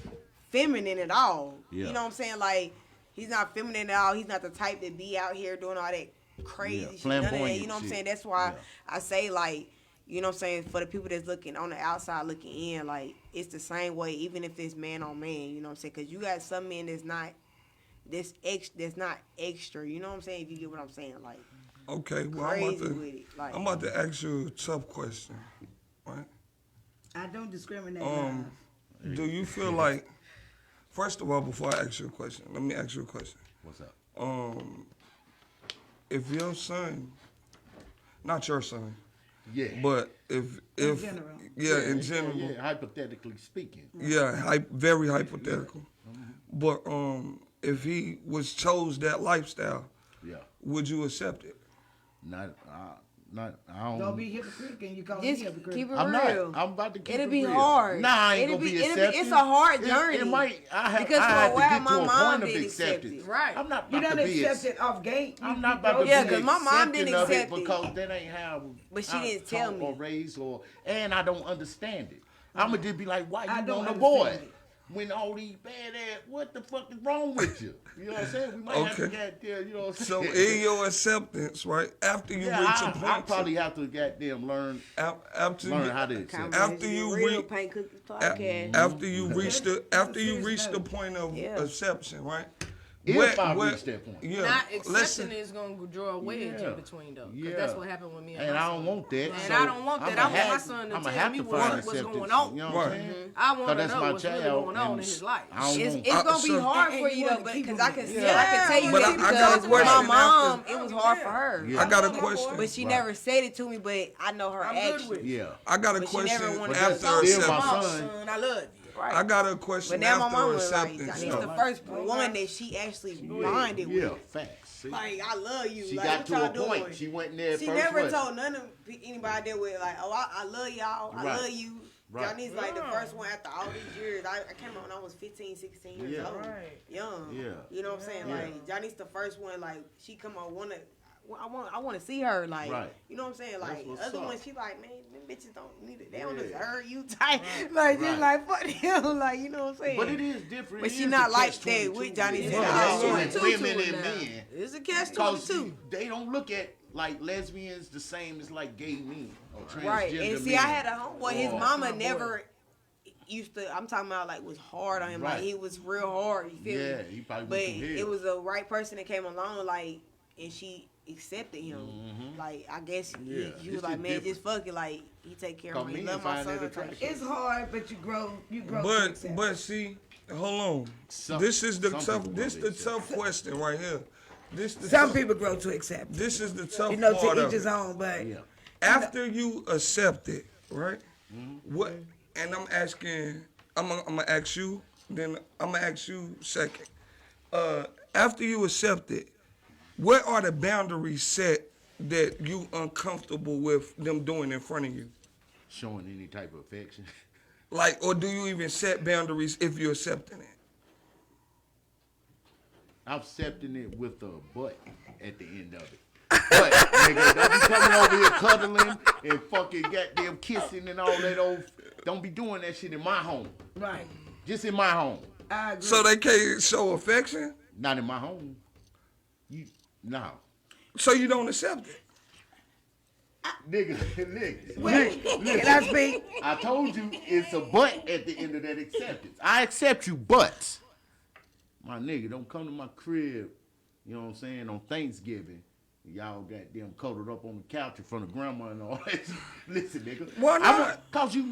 feminine at all. Yeah. You know what I'm saying? Like, he's not feminine at all. He's not the type to be out here doing all that crazy Yeah, shit. None of that. flamboyant You know what I'm shit. saying? That's why Yeah. I say, like, you know what I'm saying? For the people that's looking on the outside looking in, like, it's the same way, even if it's man on man. You know what I'm saying? Because you got some men that's not that's not extra. You know what I'm saying? If you get what I'm saying, like Okay, well, crazy with it. Like I'm about to ask you a tough question, right? I don't discriminate. Do you feel like, first of all, before I ask you a question, let me ask you a question. What's up? If your son, not your son, Yeah. but if general. in general, Yeah, hypothetically speaking. yeah, very hypothetical. But if he was chose that lifestyle, Yeah. would you accept it? Not, I don't. Don't be hypocritical and you call me just hypocritical. keep it I'm real. not. I'm about to keep It'll it be real. hard. Nah, I ain't It'll gonna be be- accepted. it's a hard journey. It might. Because I for have a to while, get my to a mom point of didn't accept acceptance. it. Right. I'm not You about don't to be. accept it off gate. I'm not about to Yeah, be 'cause my mom didn't accepting of accept it it. because that ain't how. But she I didn't tell taught or me. raised and I don't understand it. I'ma just be like, why I you don't want a boy? understand it. When all these bad ass, what the fuck is wrong with you? You know what I'm saying? We might have to Okay. get there, you know what I'm So saying? in your acceptance, right, after you yeah, reach a I point, probably have to goddamn learn after how to accept. After you real read- Pank Cookies podcast. after you reach the point of Yeah. acceptance, right? If I reach that point. Yeah. Not listen, accepting is gonna draw a wedge Yeah. in between though. 'Cause Yeah. that's what happened with me and And my I son. don't want that. And so I don't want that. I'ma I want my have- son to I'ma tell have me to what- find what's acceptance, going on. You know what I'm Right. saying? I want to that's know my what's really child, going on in and his life. I don't It's want- gonna be so- hard And for you you wanna though, keep because him I can in it. I can tell you But that I got because a with question my mom, after- it was hard for her. Yeah. I got a my boy. question. But she Right. never said it to me, but I know her I'm good actions. with it. Yeah. I got a But she never question wanted to after tell me Come my acceptance. on, son. son, I love you. Right. I got a question But now my after mom was like, acceptance. Johnny's the first one that she actually bonded Yeah, with. facts. See? Like, I love you. She like, got what to y'all a point. doing? She went in there She first. never was. told none of anybody that with like, oh, I love y'all. I Right. love you. Right. Johnny's like the first one after all these years. I came out when I was 15, 16 years Yeah. old. Right. Young. Yeah. You know what I'm saying? Yeah. Like, Johnny's the first one, like, she come out, I want to see her, like, Right. you know what I'm saying? Like, what's other up. ones, she like, man, them bitches don't need it. They don't Yeah. deserve you type. Like, just Right. like, fuck him. Like, you know what I'm saying? But it is different. But It she is not a like catch-22 that with Johnny with at all. women 22 and now. men. It's a catch Because 22. they don't look at like lesbians the same as like gay men or transgender Right, and see, men. I had a homeboy. His Or- mama never used to. I'm talking about like was hard on him. Like Right. he was real hard. You feel Yeah, me? he probably But went through hell. it was the right person that came along, like, and she accepted him. Like I guess Mm-hmm. Yeah, she was it's like, just man, different. just fuck it. Like he take care of Cause me. He men love my find that son. type attractive. shit. It's hard, but you grow to But accept. see, hold on. Some- this is the some tough. people This don't the accept. tough question right here. This the Some tough, people grow to accept. This is the tough You know, part to of each his it. own, but Yeah. After you accept it, right? Mm-hmm. What? And I'm asking. I'm gonna ask you. Then I'm gonna ask you second. After you accept it, what are the boundaries set that you uncomfortable with them doing in front of you? Showing any type of affection. Like, or do you even set boundaries if you're accepting it? I'm accepting it with a butt at the end of it. But nigga, don't be coming over here cuddling and fucking goddamn kissing and all that old. Don't be doing that shit in my home. right. Just in my home. I agree. So they can't show affection? Not in my home. You no. So you don't accept it? Nigga. Wait, can I speak? I told you it's a but at the end of that acceptance. I accept you, but my nigga, don't come to my crib, you know what I'm saying, on Thanksgiving. Y'all goddamn cuddled up on the couch in front of grandma and all that. Listen, nigga. Why not? Cause you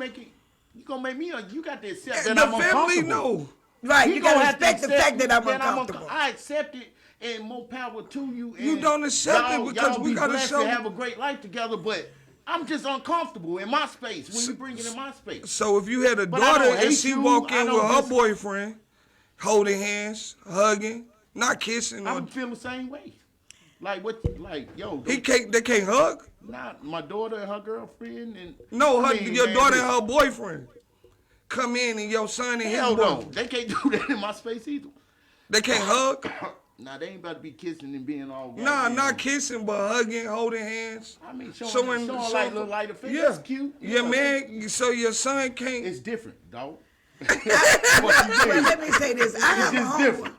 gonna make me, you got to accept The that I'm family uncomfortable. know. Right, you gotta have to respect the accept fact that I'm that uncomfortable. I accept it, and more power to you. And You don't accept it y'all- because y'all we be gotta blessed show- to have a great life together, but I'm just uncomfortable in my space when you bring it in my space. So if you had a But I daughter don't and hate she you, walk I in don't with her dis- boyfriend, holding hands, hugging, not kissing, I or would feel the same way. Like what? Like yo, they can't hug. not my daughter and her girlfriend and No, I her, mean, your man, daughter this- and her boyfriend come in and your son and his Hell no, boyfriend. they can't do that in my space either. They can't hug. Nah, they ain't about to be kissing and being all. Nah, goddamn- not kissing, but hugging, holding hands. I mean, showing like little light affection. Yeah, That's cute. Yeah, Yeah, man. So your son can't. It's different, dog. Well, let me say this. I have a just homeboy. different.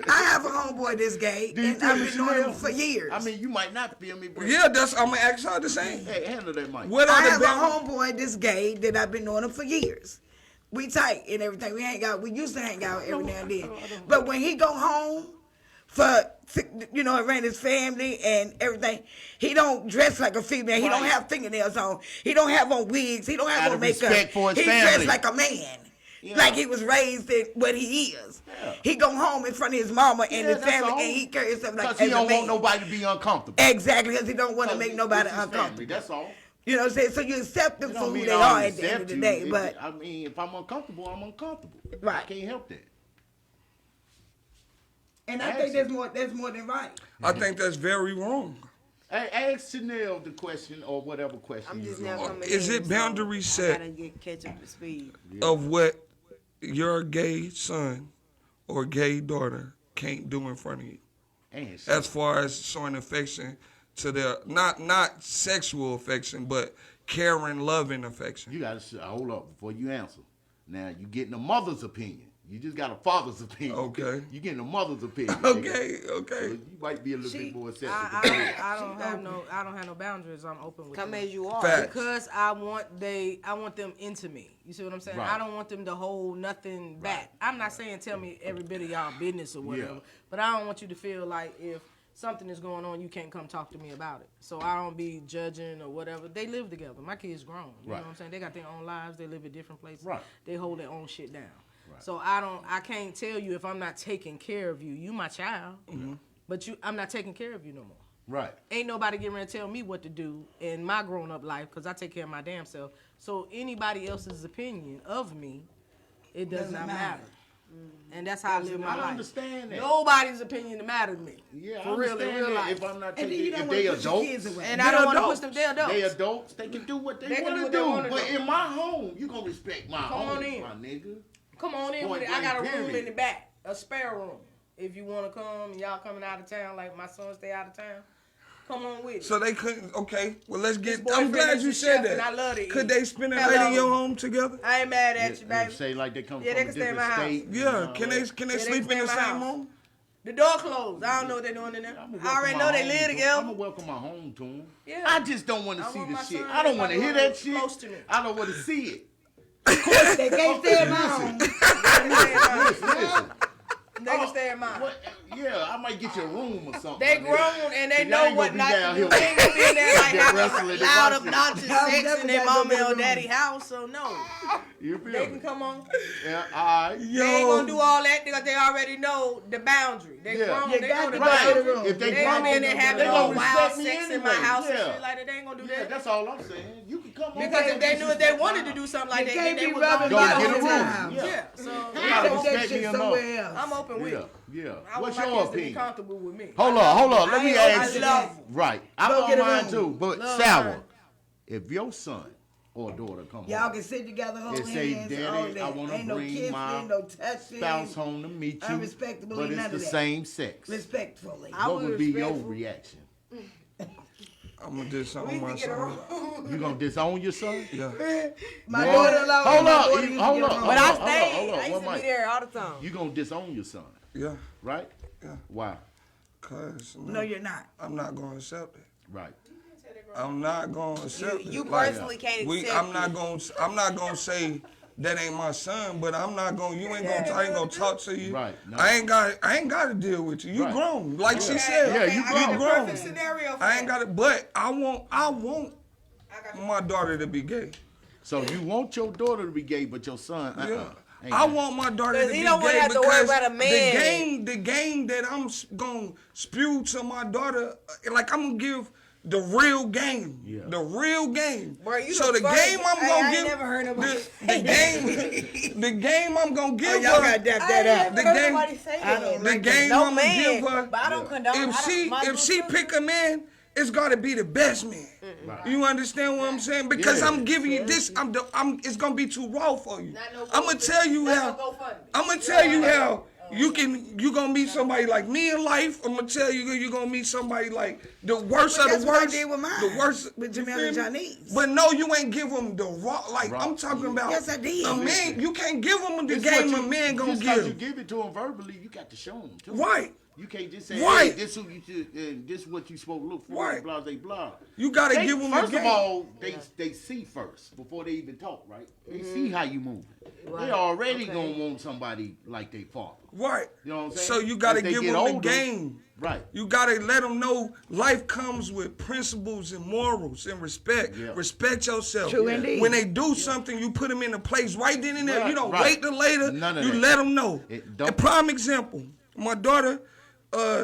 I have a homeboy this gay, Do you and feel I've me, been knowing him Chanel? for years. I mean, you might not feel me, but Yeah, I'm gonna ask her the same. hey, handle that mic. What I are have the a boundaries? homeboy this gay that I've been knowing him for years. We tight and everything. We used to hang out every now and then. But when he go home, for, around his family and everything. He don't dress like a female. He don't have fingernails on. He don't have on wigs. He don't have Out on of makeup. respect for his He family. dressed like a man. Yeah. Like he was raised in what he is. Yeah. He go home in front of his mama and Yeah, his that's family, all. and he carry himself like Because as he a don't man. want nobody to be uncomfortable. Exactly, because he don't want to make nobody It's his family, uncomfortable. that's all. You know what I'm saying? So you accept them It for don't who mean they I are don't at the end of accept the you. day. But I mean, if I'm uncomfortable, I'm uncomfortable. Right. I can't help that. and I think that's more than right. I think that's very wrong. Hey, ask Chanel the question or whatever question. I'm just you now want. coming Is in, it boundary so set? I gotta catch up to speed. Of what your gay son or gay daughter can't do in front of you, And shit. as far as showing affection to their not sexual affection, but caring, loving affection. You gotta hold up before you answer. Now you getting a mother's opinion. You just got a father's opinion. Okay. You getting a mother's opinion. Okay, So okay. you might be a little bit more sensitive. I don't have no boundaries. I'm open with Come them. as you are. Fact. Because I want them into me. You see what I'm saying? Right. I don't want them to hold nothing back. I'm not saying tell me every bit of y'all business or whatever, Yeah. but I don't want you to feel like if something is going on, you can't come talk to me about it. So I don't be judging or whatever. They live together. My kids grown. You know Right. what I'm saying? They got their own lives. They live at different places. Right. They hold their own shit down. Right. So I can't tell you if I'm not taking care of you. You my child, but I'm not taking care of you no more. Right. Ain't nobody getting ready to tell me what to do in my grown-up life because I take care of my damn self. So anybody else's opinion of me, it does not matter. And that's how I live my I life. understand that. Nobody's opinion matter to me. Yeah, I for real, in understand real that. life. If I'm not And taking, then you don't if want they to put your adults, kids away. And I don't want to push them. They're adults. they adults, they can do what they, They can want do to what they do. wanna But do. in my home, you gonna respect my Come on home, in. my nigga. Come on in Point with it. I got a blank, room period. in the back, a spare room. If you want to come and y'all coming out of town, like my son stay out of town, come on with it. So they couldn't. Okay, well let's His get. boyfriend I'm glad is you a said chef, and that. I love to Could eat. they spend a night Hello. in your home together? I ain't mad at you, Yeah, baby. say like they come Yeah, from they a can stay in different my house. state. Yeah. Can they Yeah, sleep they in stay the in my same house. room? The door closed. I don't know what they doing in there. I already know they live I'm together. gonna welcome my home to them. Yeah. I just don't want to I see want the my shit. son I don't and want to my hear daughter that shit. close to me. I don't want to see it. They can't stay at my home. Listen. They can stay in mine. What? Yeah, I might get you a room or something. They my nigga. grown and they Y'all know ain't what gonna be not down to do. here They ain't gonna be in there like Get wrestling having and loud, boxing. obnoxious I've sex never in their got no mama or room. daddy house. So no, You feel they me? can come on. Yeah, all right. Yo, They ain't gonna do all that because they already know the boundary. They Yeah. grown. You They got know the to go to the boundary. room. If they They gonna be in there grown, having they all gonna wild respect me sex in my anyway. house and Yeah. shit like that. They ain't gonna do Yeah, that. that's all I'm saying. You can come on. Because if they knew if they wanted to do something like You that, then can't they be would rubbing go Go my get a whole room. time. Yeah. Yeah, so gotta Take respect that me shit enough. somewhere else. I'm open with Yeah, it. yeah. I What's want my your kids to be opinion? comfortable with me. Hold on. Let me I ask. love Right. I'm Go on get a mine room. too. But Love Sour, mine. if your son or daughter come Y'all home, can sit together, hold and say, hands, "Daddy, all that. I wanna Ain't no bring kissing, my no touching. spouse home to meet you, Unrespectable, but it's none the of that. same sex." Respectfully. I What was would be your respectful. reaction? I'm gonna disown my son. You gonna disown your son? Yeah. My What? daughter-in-law. Hold my up, daughter used to hold get up, along. But I hold on, stayed. hold on, I used one to be mic. there all the time. You gonna disown your son, Yeah. right? Yeah. Why? Cause No, you're not. I'm not gonna accept it. Right. I'm not gonna accept it. You Like, personally can't we, accept I'm not gonna say that ain't my son, but I'm not gonna. You ain't gonna. I ain't gonna talk to you. Right, no. I ain't got to deal with you. You Right. grown, like she Yeah. said. Yeah, you I got the grown. perfect scenario for I ain't that. got it, but I want I got the my daughter to be gay. So you want your daughter to be gay, but your son, Yeah. Ain't I that. want my daughter 'Cause to he be don't wanna gay have to worry because about a man. the game that I'm gonna spew to my daughter, like I'm gonna give the real game, Yeah. the real game. Bro, you So the the first- game I'm Hey, gonna I ain't give, never heard nobody the game I'm gonna give Y'all her, got that I ain't up. never The heard game- nobody say I that. don't the like game No I'm gonna give man, her. but I don't condone. If she pick a man, it's gotta be the best man. Right. You understand what I'm saying? Because Yeah. I'm giving you this. It's gonna be too raw for you. Not no I'm gonna tell you Not how. no GoFundMe. I'm gonna tell you how you gonna meet somebody like me in life. I'm gonna tell you gonna meet somebody like the worst But of that's the what I worst. did with mine, The worst with you Jamel feel and me? Janice. But no, you ain't give them the raw. Like Raw. I'm talking about. Yes, I did. A man, you can't give them the It's game what a man gonna just 'cause give. you give it to him verbally, you got to show him too. Right. You can't just say, Right. hey, this who you should, this what you supposed to look for, Right. blah, blah, blah. You gotta give them the First of game. all, they see first before they even talk, right? They see how you move. They already gonna want somebody like their father. Right. You know what I'm saying? So you gotta As they give get them older, the game. Right. You gotta let them know life comes with principles and morals and respect. Yeah. Respect yourself. True indeed. When they do something, you put them in a place right then and there. Right, You don't right. wait till later. None of you that. let them know. Don't- A prime example. My daughter,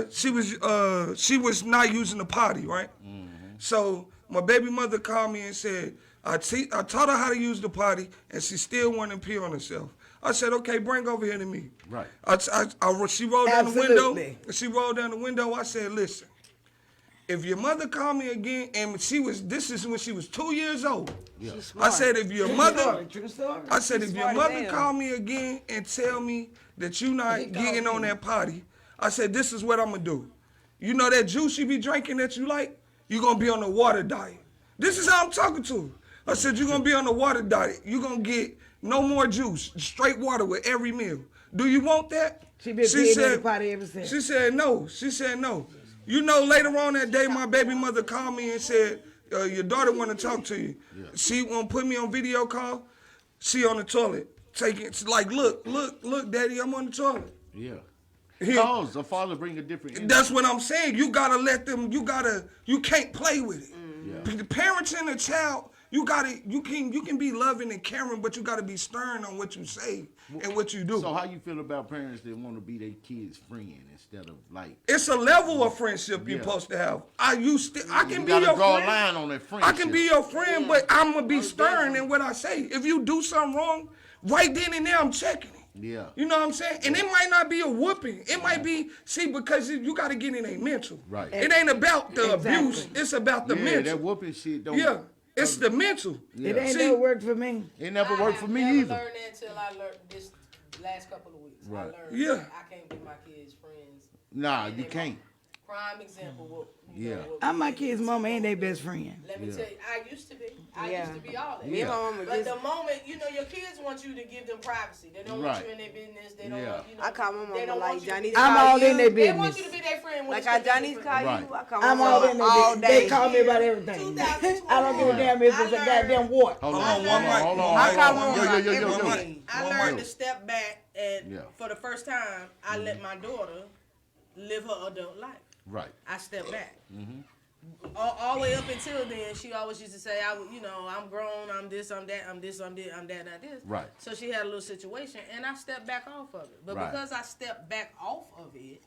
she was not using the potty, right? Mm-hmm. So my baby mother called me and said, I taught her how to use the potty, and she still wanted to pee on herself. I said, okay, bring her over here to me. Right. She rolled down the window. Absolutely. She rolled down the window. I said, listen, if your mother called me again, and this is when she was 2 years old. Yeah. I said, if your mother, True story. I said, if your smart as mother hell. call me again and tell me that you not getting on that potty, I said, this is what I'm gonna do. You know that juice you be drinking that you like? You gonna be on a water diet. This is how I'm talking to her. I said, you're gonna be on a water diet. You gonna get no more juice, straight water with every meal. Do you want that? She been peeing in the potty ever since. She said no. She said no. You know, later on that day, my baby mother called me and said, your daughter want to talk to you. Yeah. She want to put me on video call. She on the toilet. She's like, look, daddy, I'm on the toilet. Yeah. Here. Because the father bring a different energy. That's what I'm saying. You gotta let them. You can't play with it. Yeah. The parents and the child, you can be loving and caring, but you gotta be stern on what you say and what you do. So how you feel about parents that want to be their kids' friend instead of like? It's a level of friendship you're Yeah. supposed to have. I can You be gotta your draw friend. a line on that I friendship. can be your friend, but I'm gonna be stern in what I say. If you do something wrong, right then and there, I'm checking it. Yeah. You know what I'm saying? And it might not be a whooping. It might be, because you got to get in a mental. Right. It ain't about the Exactly. abuse. It's about the Yeah, mental. that whooping shit don't. Yeah, it's the mental. Yeah. It ain't See- never worked for me. It never worked for me I have either. never learned that until I learned this last couple of weeks. Right. I learned Yeah. that I can't be my kids' friends. Nah, And you they can't. Prime example. What, Yeah. I'm my kid's mama and they best friend. Let me Yeah. tell you, I used to be. I Yeah. used to be all that. Me and my mama But just- the moment, your kids want you to give them privacy. They don't want Right. you in their business. They don't Yeah. want, I call my they mama don't like want you to Johnny. be- I'm call all you. in their They want you business. to be their friend. when Like it's how convenient Johnny's for call Right. you, I call I'm my all mama in all their business. They day. call me about everything. 2020. I don't give a damn if it's a goddamn wart. Hold Hold on, on, one mic. hold one on. I mic, call one my mic, mama yo, one yo. mic, I one learned mic. to step back, and Yeah. for the first time, I let my daughter live her adult life. Right. I stepped back. All the way up until then, she always used to say, I'm grown, I'm this, I'm that, I'm this, I'm that, I'm this. Right. So she had a little situation, and I stepped back off of it. But Right. because I stepped back off of it,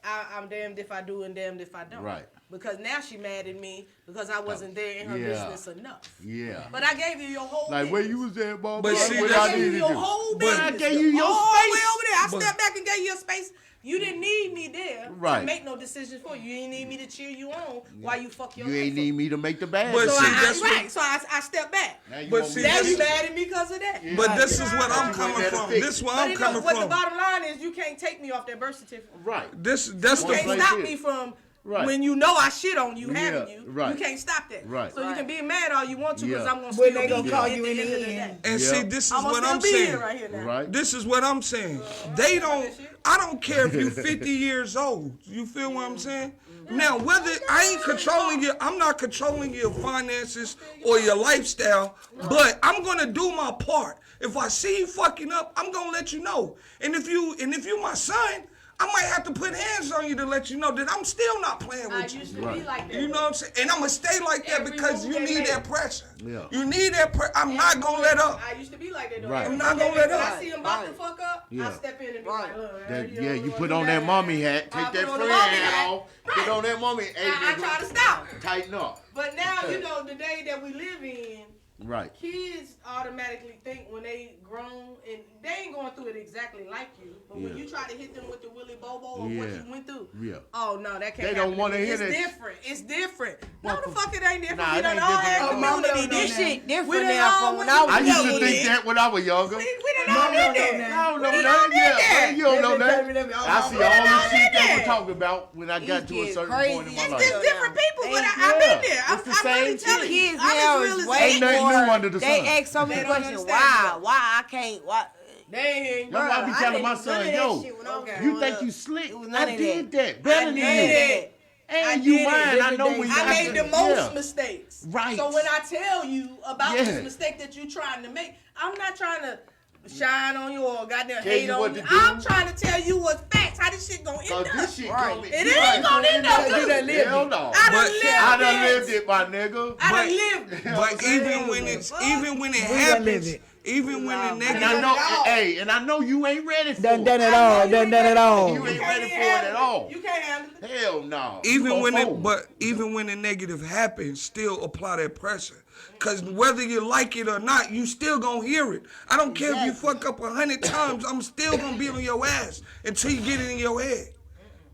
I'm damned if I do and damned if I don't. Right. Because now she mad at me because I wasn't there in her Yeah. business enough. Yeah. But I gave you your whole Like where business. you was there, Bob. But see, what that's- I I gave you needed your to do. whole But- business. I gave you your all the way space. over there. I But- stepped back and gave you a space. You didn't need me there Right. to make no decisions for you. You didn't need me to cheer you on while you fuck your You life ain't up. need me to make the bad. But So see, I, that's what- right. So I stepped back. Now you But want see, me Now to- you mad at me because of that. But this is what I'm You coming want that from. to fix This is where But I'm you know coming what the from. bottom line is, you can't take me off that birth certificate. Right. That's You the One can't place stop here. me from Right. when you know I shit on you, having Yeah, you. right. You can't stop that. Right. So you can be mad all you want to because Yeah. I'm gonna When still they be gonna here call at you the in the end of the end. day. And Yeah. see, this is I'm what gonna I'm still be saying. here right here now. Right. This is what I'm saying. They don't. I don't care if you 50 years old. You feel what I'm saying? Now, whether I ain't controlling you, I'm not controlling your finances or your lifestyle, but I'm gonna do my part. If I see you fucking up, I'm gonna let you know. And if you my son, I might have to put hands on you to let you know that I'm still not playing I with you. used to be like that. You know what I'm saying? And I'm gonna stay like that Every because move you they need make. that pressure. Yeah. You need that pressure. I'm not gonna let up. I used to be like that though. Right. Every I'm not day gonna let when up. I see him about to Right. fuck up, Yeah. I step in and be Right. like, look, That, you yeah, know, you what put do on that mommy hat, I take put that on friend the mommy hat hat. off, put on that mommy. Hey, I nigga, try to stop. tighten up. But now, the day that we live in, Right. kids automatically think when they grown, and they ain't going through it exactly like you, but when Yeah. you try to hit them with the Willy Bobo of what Yeah. you went through, Yeah. oh no, that can't They happen don't to wanna me. hear It's that. different. It's different. No, Well, the fuck it ain't different. Nah, We it done ain't all different. had Oh, mama community. don't know This now. shit Shit different We done now all from when went I through was I used to young. think that when I was younger. We done all Mama did don't know that. now. I don't know We that. done did Yeah, that. you don't They know been that. telling me that I see all all done the shit did they that. were talking about when I got These to a kids certain crazy. point in my It's life. It's different people, but They- I've been there. It's the I'm really same telling you. Kids I'm now as real is as way Ain't nothing more. new under the They sun. ask so many They don't questions. understand Why? Why I can't? Why? They ain't hearing That's why I be I telling my didn't do none son, of that yo, shit when I was okay. you growing think up. you slick? It was none I of did that. that better than did you. it. And I you did it. mine. I know when I made the most mistakes. Right. So when I tell you about Yeah. this mistake that you trying to make, I'm not trying to shine on you or goddamn Tell hate you on what you. to do. I'm trying to tell you what's facts. How this shit gonna end Cause up. this shit Right. coming. It ain't gonna end up You done good. lived Hell it. no. I done But- lived I done it. lived it, my nigga. I done But- lived it. But even when it We done happens, lived it. even when the And negative, I know, all. hey, and I know you ain't ready for Done it. done it I know all. you Done ain't done it ready. all. You ain't can't ready even for it handle at all. You can't handle it. Hell no. even Go when forward. even when the negative happens, still apply that pressure. Cause whether you like it or not, you still gonna hear it. I don't care if you fuck up 100 times, I'm still gonna be on your ass until you get it in your head.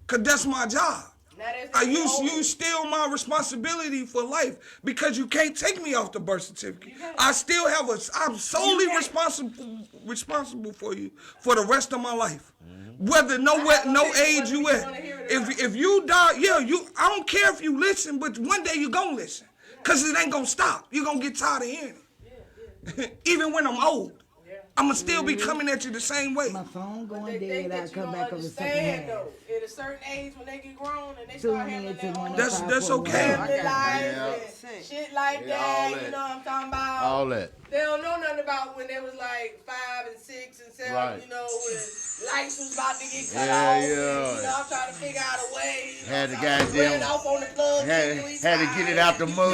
Cause that's my job. Now that's I the use old- you still my responsibility for life because you can't take me off the birth certificate. I still have I'm solely responsible for you for the rest of my life. Whether no age you at. If you die, I don't care if you listen, but one day you gonna listen. Cause it ain't gonna stop. You gonna get tired of hearing it. Even when I'm old. I'ma still be coming at you the same way. My phone going They dead. think I that you come don't back on the second understand, half. though. At a certain age, when they get grown and they Two start handling minutes their and own one That's five that's for okay. one. family life Yeah. and shit like Yeah, that. all You that. know what I'm talking about? All that. They don't know nothing about when they was like 5 and 6 and 7. Right. You know, when lights was about to get cut Yeah, off. yeah. And, you know, I'm trying to figure out a way. Had the I'm goddamn- ran off on the plug. Had to get it out the mud.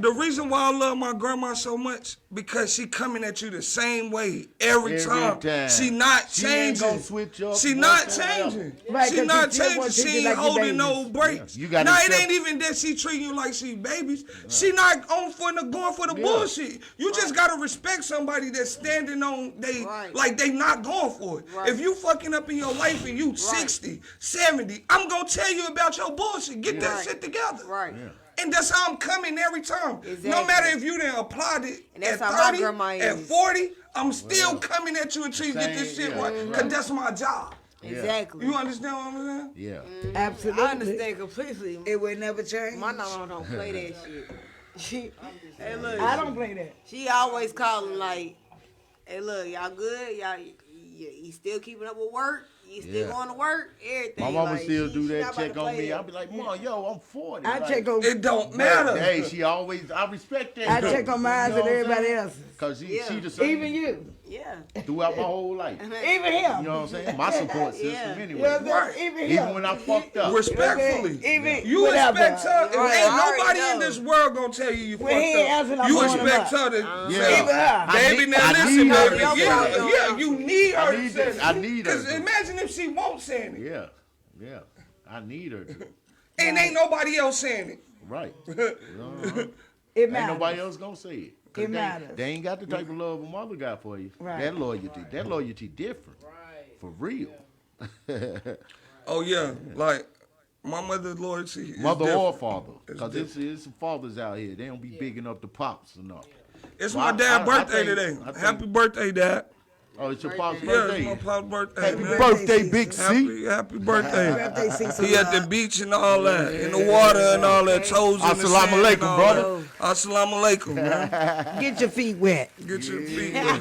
The reason why I love my grandma so much because she coming at you the same way every time. She not She ain't changing. gonna switch up She not whatsoever. changing. Right, She 'cause not she still changing. wants to She treat ain't you like your holding no babies. breaks. Yeah, you gotta Now it accept- ain't even that she treating you like she babies. She not going for the bullshit. You just gotta respect somebody that's standing on Right. like they not going for it. Right. If you fucking up in your life and you 60, 70, I'm gonna tell you about your bullshit. Get that Right. shit together. Right. And that's how I'm coming every time. No Exactly. matter if you done applied it And that's at how my 30, grandma at is. 40, I'm still coming at you until you get this Same, shit yeah, right. right. Because that's my job. Exactly. You understand what I'm saying? Yeah. Absolutely. I understand completely. It would never change. My mama don't play that shit. Hey, look. I don't play that. She always calling like, hey, look, y'all good? You still keeping up with work? You still Yeah. going to work? Everything. My mama like, still she do that, not about check to on play me. that. I'll be like, Mom, yo, I'm 40. I like, check on. It don't matter. Hey, she always, I respect that. I check on mine and everybody else's. Because she Yeah. the same Even you. Yeah. throughout my whole life. Even You him. know what I'm saying? My support system Yeah. anyway. You know what I'm Right. saying? Even Even him. when I fucked up. Respectfully. Even You whatever. expect her. If Right, ain't I already nobody in know. this world gonna tell you When he ain't fucked answering, up. I'm You blowing him expect up. her to Yeah. say, Even her. baby, now I listen, need baby. her to Yeah, say yeah, you need her I to need say that. I need her Because to. imagine if she won't say it. Yeah. Yeah. I need her to. And ain't nobody else saying it. Right. It Ain't matters. nobody else gonna say it. 'Cause It matters. They ain't got the type of love a mother got for you. Right. That loyalty different. Right. For real. Oh yeah, like my mother's loyalty. Is Mother different. or father. It's Because it's some fathers out here. They don't be big enough to pops enough. It's Well, my dad's I birthday think- today. I think- Happy birthday, Dad. Oh, it's your pop's Yeah, birthday. it's my pop's birthday. Happy man. birthday, Big C. Happy birthday. Birthday season. He at the beach and all that, in the water and all that, toes in the Assalamu sand and alaikum, all brother. that. Assalamu alaikum, man. Get your feet wet. Get your feet wet.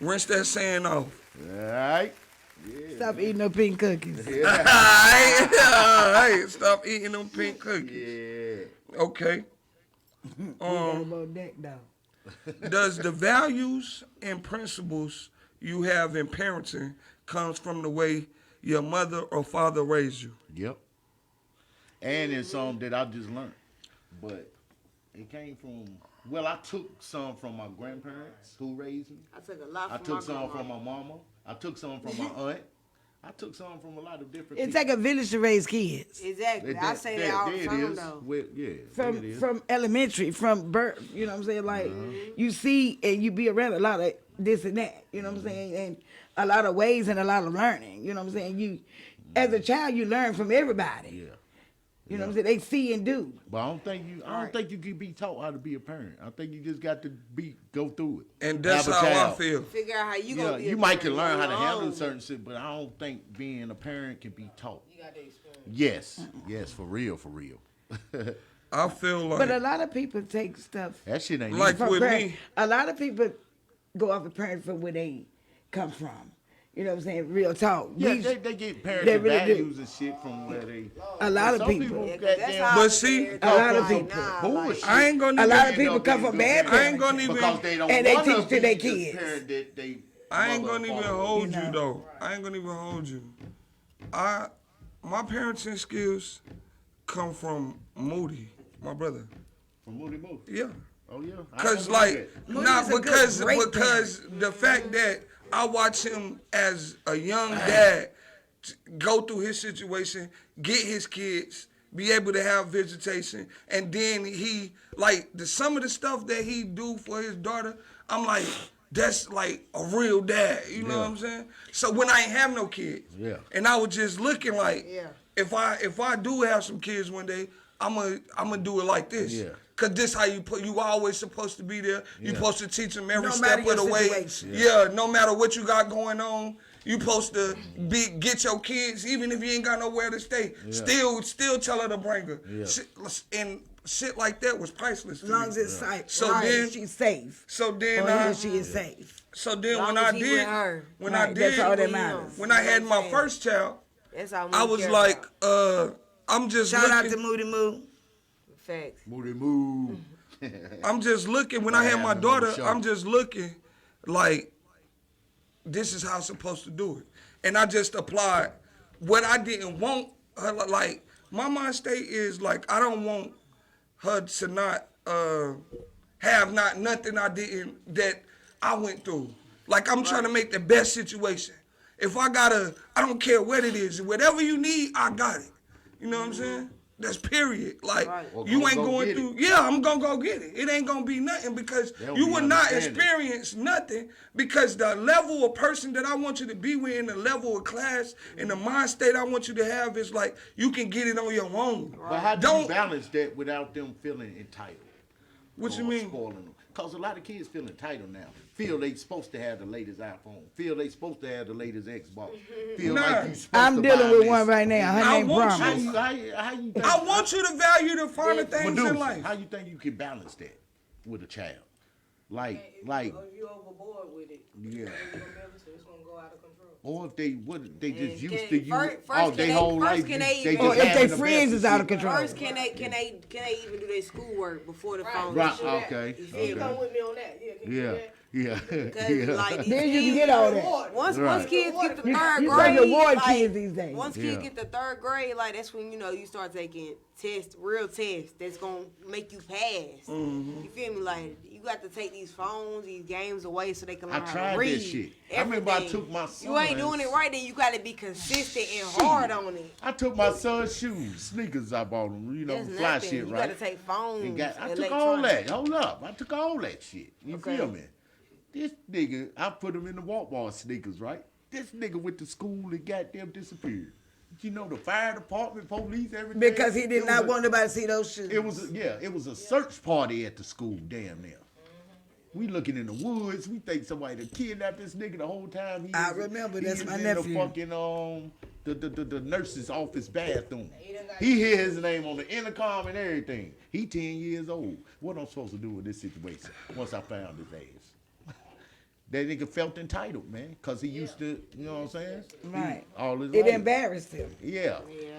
Rinse that sand off. All right. Stop eating no pink cookies. Hey, stop eating them pink cookies. Yeah. Okay. About that though. Does the values and principles you have in parenting comes from the way your mother or father raised you? Yep. And it's some that I just learned. But it came from, well, I took some from my grandparents who raised me. I took a lot I from took my some grandma. from my mama. I took some from my aunt. I took some from a lot of different It people. take a village to raise kids. Exactly. I say that all the there it time, is. though. Well, yeah, there it is. From elementary, from birth, you know what I'm saying? Like, you see and you be around a lot of this and that, you know what I'm saying? And a lot of ways and a lot of learning, you know what I'm saying? You, as a child, you learn from everybody. Yeah. You know what I'm saying? They see and do. But I don't think you can be taught how to be a parent. I think you just got to go through it. And that's Have a how I child. feel. Figure out how you Yeah, gonna be. you a might parent can learn how to on your handle own. certain shit, but I don't think being a parent can be taught. You got the experience. Yes, for real. I feel like But a lot of people take stuff That shit ain't Like easy. from with parents. me. A lot of people go off the parents from where they come from. You know what I'm saying? Real talk. Yeah, We- they get parenting they really do. values and shit from where they. A lot of Some people. Yeah, 'cause that's goddamn- how But I see, look at a lot everything. of Like, people- nah, bullshit. I ain't gonna A even. lot of people come from bad I ain't gonna even. because they don't And they wanna teach to their be the kids. parent that they I ain't mother gonna even or father. hold You you know. though. I ain't gonna even hold you. My parenting skills come from Moody, my brother. From Moody Moody. Yeah. Oh yeah. I Cause never like knew that. Moody not is a good, because great because the fact that I watch him as a young dad go through his situation, get his kids, be able to have visitation, and then he like some of the stuff that he do for his daughter, I'm like, that's like a real dad. You know what I'm saying? So when I ain't have no kids, Yeah. and I was just looking like, Yeah. if I do have some kids one day, I'm gonna do it like this. Yeah. Cause this how you always supposed to be there. You Yeah. supposed to teach them every No step matter of the your way. situation. Yeah, no matter what you got going on, you supposed to get your kids, even if you ain't got nowhere to stay. Yeah. Still tell her to bring her. Yeah. And shit like that was priceless to As long me. as it's safe. So Right, then- she's safe. So then Or he or she is safe. so then Long when as I he did with her. when I Right, did that's all that When matters. when I had my saying? first child, That's all I we was care like, about. I'm just Shout out looking. to Moody Moo. Facts. Moody Moo. I'm just looking. When I had my having him on the daughter, show. I'm just looking like this is how I'm supposed to do it. And I just applied what I didn't want her. Like, my mind state is like, I don't want her to not have nothing that I went through. Like, I'm trying to make the best situation. If I don't care what it is. Whatever you need, I got it. You know what I'm saying? That's period. Like, Well, you go- ain't go going get it. through. Yeah, I'm gonna go get it. It ain't gonna be nothing because They'll you be will not understanding. experience nothing because the level of person that I want you to be with, and the level of class, and the mind state I want you to have is like you can get it on your own. But how do Don't- you balance that without them feeling entitled? What you or mean? Spoiling them. Because a lot of kids feel entitled now. Feel they supposed to have the latest iPhone. Feel they supposed to have the latest Xbox. Feel Nah. like you supposed I'm to dealing buy with this. one right now. Her I name want How Promise. you, how you think, I want you to value the finer things in Medusa, life. how you think you can balance that with a child? Like, If you overboard with it, yeah. you gonna be able to. It's gonna go out of control. Or if they just And used can- to you first all can their they- whole first life. can they They even- Or just if having their the friends best is out of shit. control. First, can they even do their schoolwork before the phone? Right, Do that. okay. You okay. come with me on that. Yeah, can you do Yeah, that? yeah, Because yeah. like these Then you can kids- get all that. Once Right. kids get the You- third you grade, can't reward like, kids these days. Once Yeah. kids get the third grade, like that's when you start taking real tests that's gonna make you pass. Mm-hmm. You feel me? Like you got to take these phones, these games away so they can I learn how tried to that read. shit. I remember I Everything. took my You ain't doing it right, then you got to be consistent and hard on it. I took my son's shoes, sneakers I bought him, That's fly nothing. shit, You right? got to take phones. And I took all electronics. that. Hold up. I took all that shit. You Okay. feel me? This nigga, I put him in the Walk Bar sneakers, right? This nigga went to school and goddamn disappeared. You know, the fire department, police, everything. Because he did It not was a- want nobody to see those shoes. It was a search party at the school, damn near. We looking in the woods. We think somebody done kidnapped this nigga the whole time. I remember, he that's was my in nephew. the fucking the nurse's office bathroom. He hear his name on the intercom and everything. He 10 years old. What I'm supposed to do with this situation once I found his ass? That nigga felt entitled, man, because he used to, you know what I'm saying? Right. All his It life. embarrassed him. Yeah. Yeah.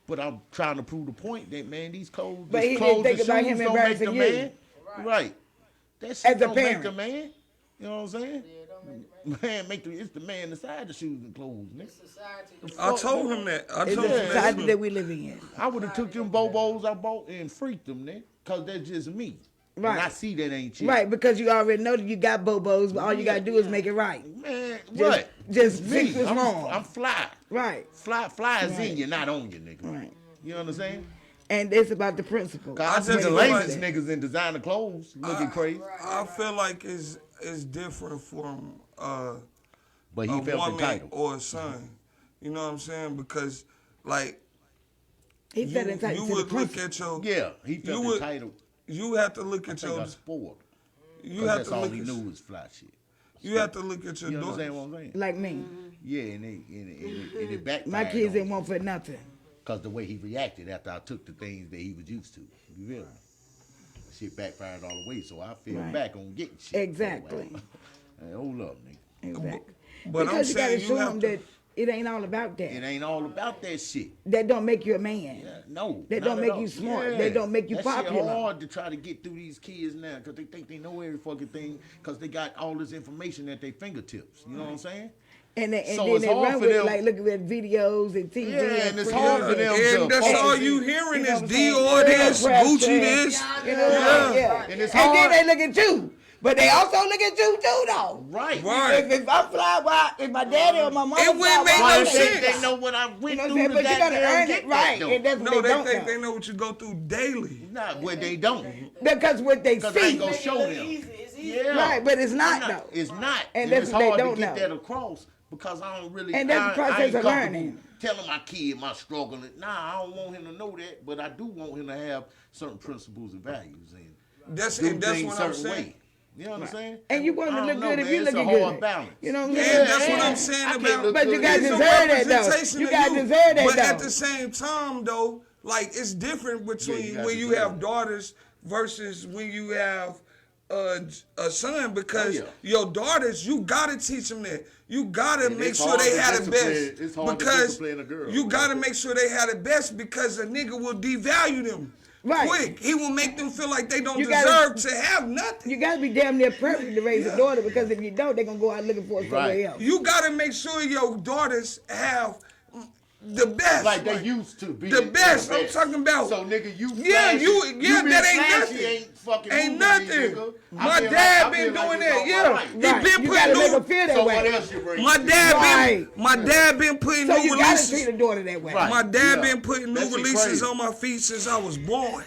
But I'm trying to prove the point that, man, these clothes, But these he clothes didn't think and about shoes him don't make the embarrassing man. you. Right. That shit As a don't make parent. the man. You know what I'm saying? Man, it's the man inside the shoes and clothes, nigga. Society. I told him that. I It's told the him society that. that we live in. I would have took them Bobos I bought and freaked them, nigga, because that's just me. Right. And I see that ain't shit. Right, because you already know that you got bobos, but all you gotta do is make it right. Man, Just- what? just It's fix what's wrong. I'm fly. Right, Fly is Right. in you, not on you, nigga. right. You understand? And it's about the principle. Cause I just see the feel latest like- niggas in designer clothes looking crazy. I feel like it's different from But he a felt woman entitled. or a son. You know what I'm saying? Because like He you, felt entitled you to the would look principle. at your Yeah, he felt You would- entitled. you have to look I at think your I spoiled. you 'Cause have that's to all look he at knew was fly shit. you have to look at your You daughter. understand what I'm saying? Like me. Yeah, and it backfired. My kids didn't want for nothing. Because the way he reacted after I took the things that he was used to. You feel me? shit backfired all the way. So I feel Right. back on getting shit. Exactly. Hey, hold up, nigga. Exactly. But I'm Because you gotta saying you show have them to. that it ain't all about that. It ain't all about that shit. That don't make you a man. Yeah, no. That not don't at make all. you smart. That don't make you that popular. Shit hard to try to get through these kids now because they think they know every fucking thing because they got all this information at their fingertips. You know what I'm saying? And then So they it's hard run for with it them- like looking at videos and TV. Yeah, and it's friends hard for them And to that's all focus. you hearing You know is what I'm saying? Dior this, Press Gucci check. this. You know, Yeah. And it's And hard. then they look at you. But they also look at you too, though. Right. Right. If I fly, why? If my daddy or my mama It fly, wouldn't make why no they sense. fly? They know what I You went know what I'm through saying? to But you gotta goddamn earn get it right. that, And though. that's what No, they they don't think know. they know what you go through daily. Not what they don't. Because what they Because I ain't see. gonna show them. It's easy. Yeah. Right, but it's not, I'm though. It's not. And It's that's what they hard don't to get know. that across because I don't really. And that's the I process ain't of comfortable learning. telling my kid my struggle. Nah, I don't want him to know that, but I do want him to have certain principles and values and That's do and that's things what I'm certain saying. way. You know what I'm saying? And you want I to don't look know, good if man. you It's a looking hard good. balance. You know what I'm Yeah, saying? that's what Yeah. I'm saying I can't about. look But you good. guys It's a deserve that, though. representation You of guys you. deserve that, But at though. the same time, though, like it's different between gotta when you deserve have it. daughters versus when you have a son because Oh, yeah. your daughters, you gotta teach them that. You gotta And make it's sure hard they to had the best. discipline- it's hard to because discipline a girl. you gotta make sure they had the best because a nigga will devalue them. Right. Quick. He will make them feel like they don't You deserve gotta- to have nothing. You gotta be damn near perfect to raise a daughter because if you don't, they're gonna go out looking for it somewhere Right. else. You gotta make sure your daughters have the best. Like they used to be. The best. I'm talking about. So nigga, you Yeah, flashy. you- yeah, been that ain't flashy, nothing. Ain't fucking Ain't moving nothing. me, nigga. My I feel dad I been feel doing it's that. all Yeah, right. he Right. been You putting gotta make new. them feel that So way. what else you bring? My dad Right. my dad been putting So new you gotta releases. treat a daughter that way. Right. My dad Yeah. been putting new That shit releases crazy. on my feet since I was born.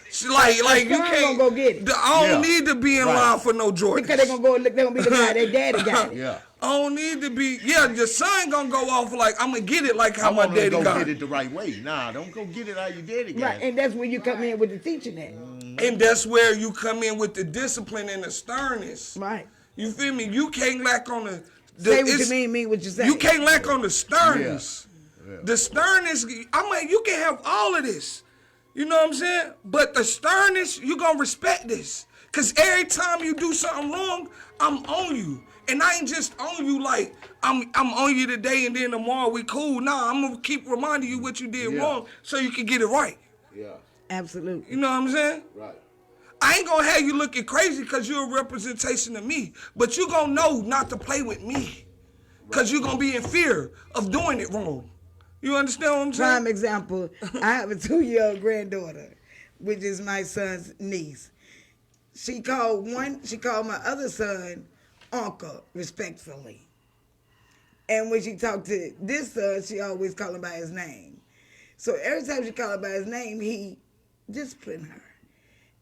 She like you son can't gonna go get it. I don't Yeah. need to be in Right. line for no Jordans. Because they're gonna go look, they're gonna be looking at their daddy got it. Yeah. I don't need to be. Yeah, your son gonna go off like I'm gonna get it like how I my want to daddy go got get it. it the right way. Nah, don't go get it how your daddy got Right, it. and that's where you come in with the teaching that. And that's where you come in with the discipline and the sternness. Right. You feel me? You can't lack on the Say what you it's- mean what you say. You can't lack on the sternness. Yeah. The sternness, I mean, you can have all of this. You know what I'm saying? But the sternness, you gonna respect this. Cause every time you do something wrong, I'm on you. And I ain't just on you like I'm on you today and then tomorrow we cool. Nah, I'm gonna keep reminding you what you did Yeah. wrong so you can get it right. Yeah. Absolutely. You know what I'm saying? Right. I ain't gonna have you looking crazy because you're a representation of me. But you gonna know not to play with me. Cause you're gonna be in fear of doing it wrong. You understand what I'm saying? Prime example, I have a 2-year-old granddaughter, which is my son's niece. She called my other son uncle, respectfully. And when she talked to this son, she always called him by his name. So every time she called him by his name, he disciplined her.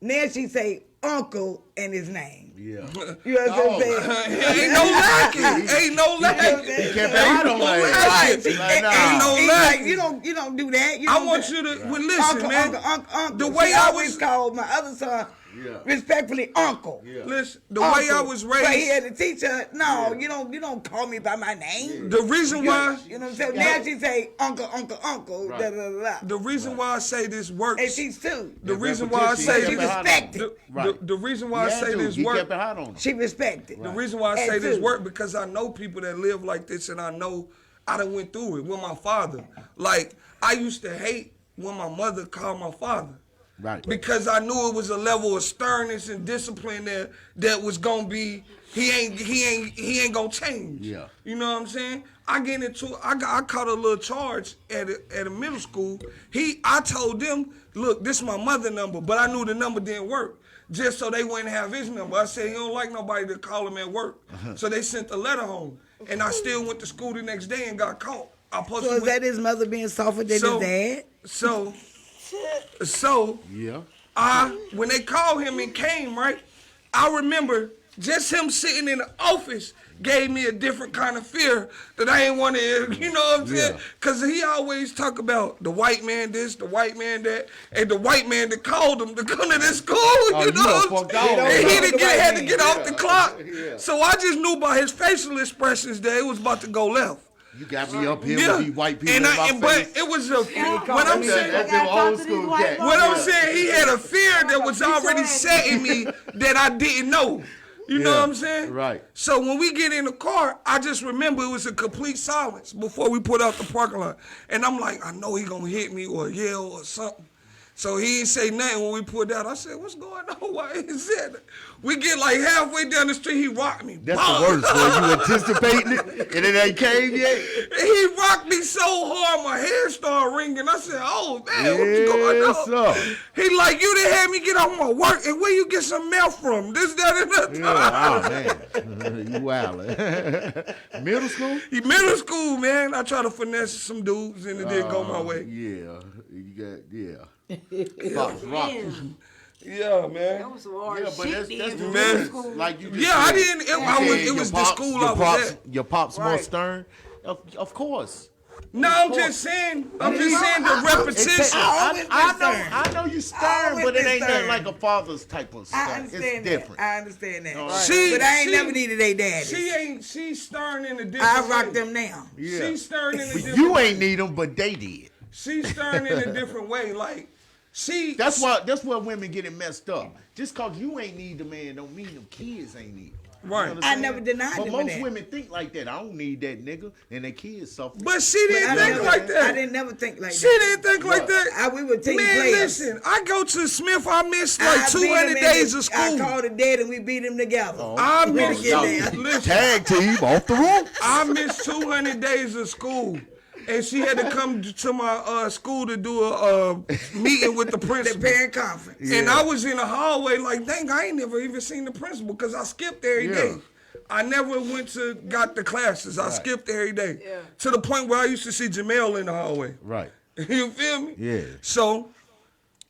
Now she say uncle and his name. Yeah. You know what I'm saying? Ain't no lacking. Ain't no lacking. He kept it hot on like Right. that. Like, And nah. no he's lacking. like, you don't do that. You I don't want do you that. to well, listen, Uncle, man. uncle. The way She I always was called my other son Yeah. respectfully uncle. Yeah. listen, the way I Uncle. was But he raised, had to teach her, no, you don't call me by my name. the reason why You know what I'm saying? Now she say uncle, Right. da da da. the reason why I say this works. And she's two. The reason why I repetition, say he She kept it hot on respected. him. the, Right. the reason why I Yeah, say dude, this he work. kept it hot on him. She respected. The reason why I And say this two. work because I know people that live like this and I know I done went through it with my father. Like I used to hate when my mother called my father. Right. Because I knew it was a level of sternness and discipline there that was gonna be he ain't gonna change. Yeah. You know what I'm saying? I caught a little charge at a middle school. I told them, look, this is my mother number, but I knew the number didn't work. Just so they wouldn't have his number. I said he don't like nobody to call him at work. So they sent a letter home. And I still went to school the next day and got caught. So is that his mother being softer than So- his dad? So Yeah. when they called him and came, right, I remember just him sitting in the office gave me a different kind of fear that I ain't want to, you know what I'm saying? Yeah. Because he always talk about the white man this, the white man that, and the white man that called him to come to this school, Oh, you you know done what I'm fucked saying? off. And he They didn't don't know the had white to get man. off the clock. Yeah. So I just knew by his facial expressions that it was about to go left. You got me up here Yeah, with these white people and in my but face. it was a what I'm saying. That's them old school cats. What I'm saying, he had a fear that was already set in me that I didn't know. You know what I'm saying? Right. So when we get in the car, I just remember it was a complete silence before we put out the parking lot. And I'm like, I know he gonna hit me or yell or something. So he didn't say nothing when we pulled out. I said, what's going on? Why he said that? We get like halfway down the street, he rocked me. That's the worst, boy. You anticipating it, and it ain't came yet. He rocked me so hard, my hair started ringing. I said, oh, man, what's going on? Sir. He like, you done had me get off my work, and where you get some mail from? This, that, and that. Yeah, oh, man. You wildin'. Middle school? Middle school, man. I try to finesse some dudes, and it didn't go my way. Yeah. You got, Pops rockin'. Yeah, man. That was some hard Yeah, but shit that's then. the Man. reason. Like you just Yeah, I said. didn't. It was the school I was at. Your pops more Right. stern? Of course. No, I'm just saying the repetition. I know you stern, always but it been ain't nothing stern. like a father's type of I stern. understand It's that. different. I understand that. She- but I ain't she- never needed a daddy. She's stern in a different I way. rock them now. Yeah. She's stern in a But different you way. ain't need them, but they did. She's stern in a different way. Like, That's where women get it messed up. Just cause you ain't need the man don't mean them kids ain't need him. You know Right. what I'm I saying? never denied But them most that. women think like that. I don't need that nigga, and their kids suffer. But she didn't I think never- like that. I didn't never think like She that. didn't think like that. We would take Man, players. listen, I go to Smith, I missed I like beat 200 him in days the- of school. I called it dead and we beat him together. I We missed, get there. listen, Tag team off the roof. I missed 200 days of school. And she had to come to my school to do a meeting with the The principal. parent conference. And I was in the hallway like, dang, I ain't never even seen the principal because I skipped every day. I never went to got the classes. I skipped every day. Yeah. To the point where I used to see Jamel in the hallway. Right. You feel me? Yeah. So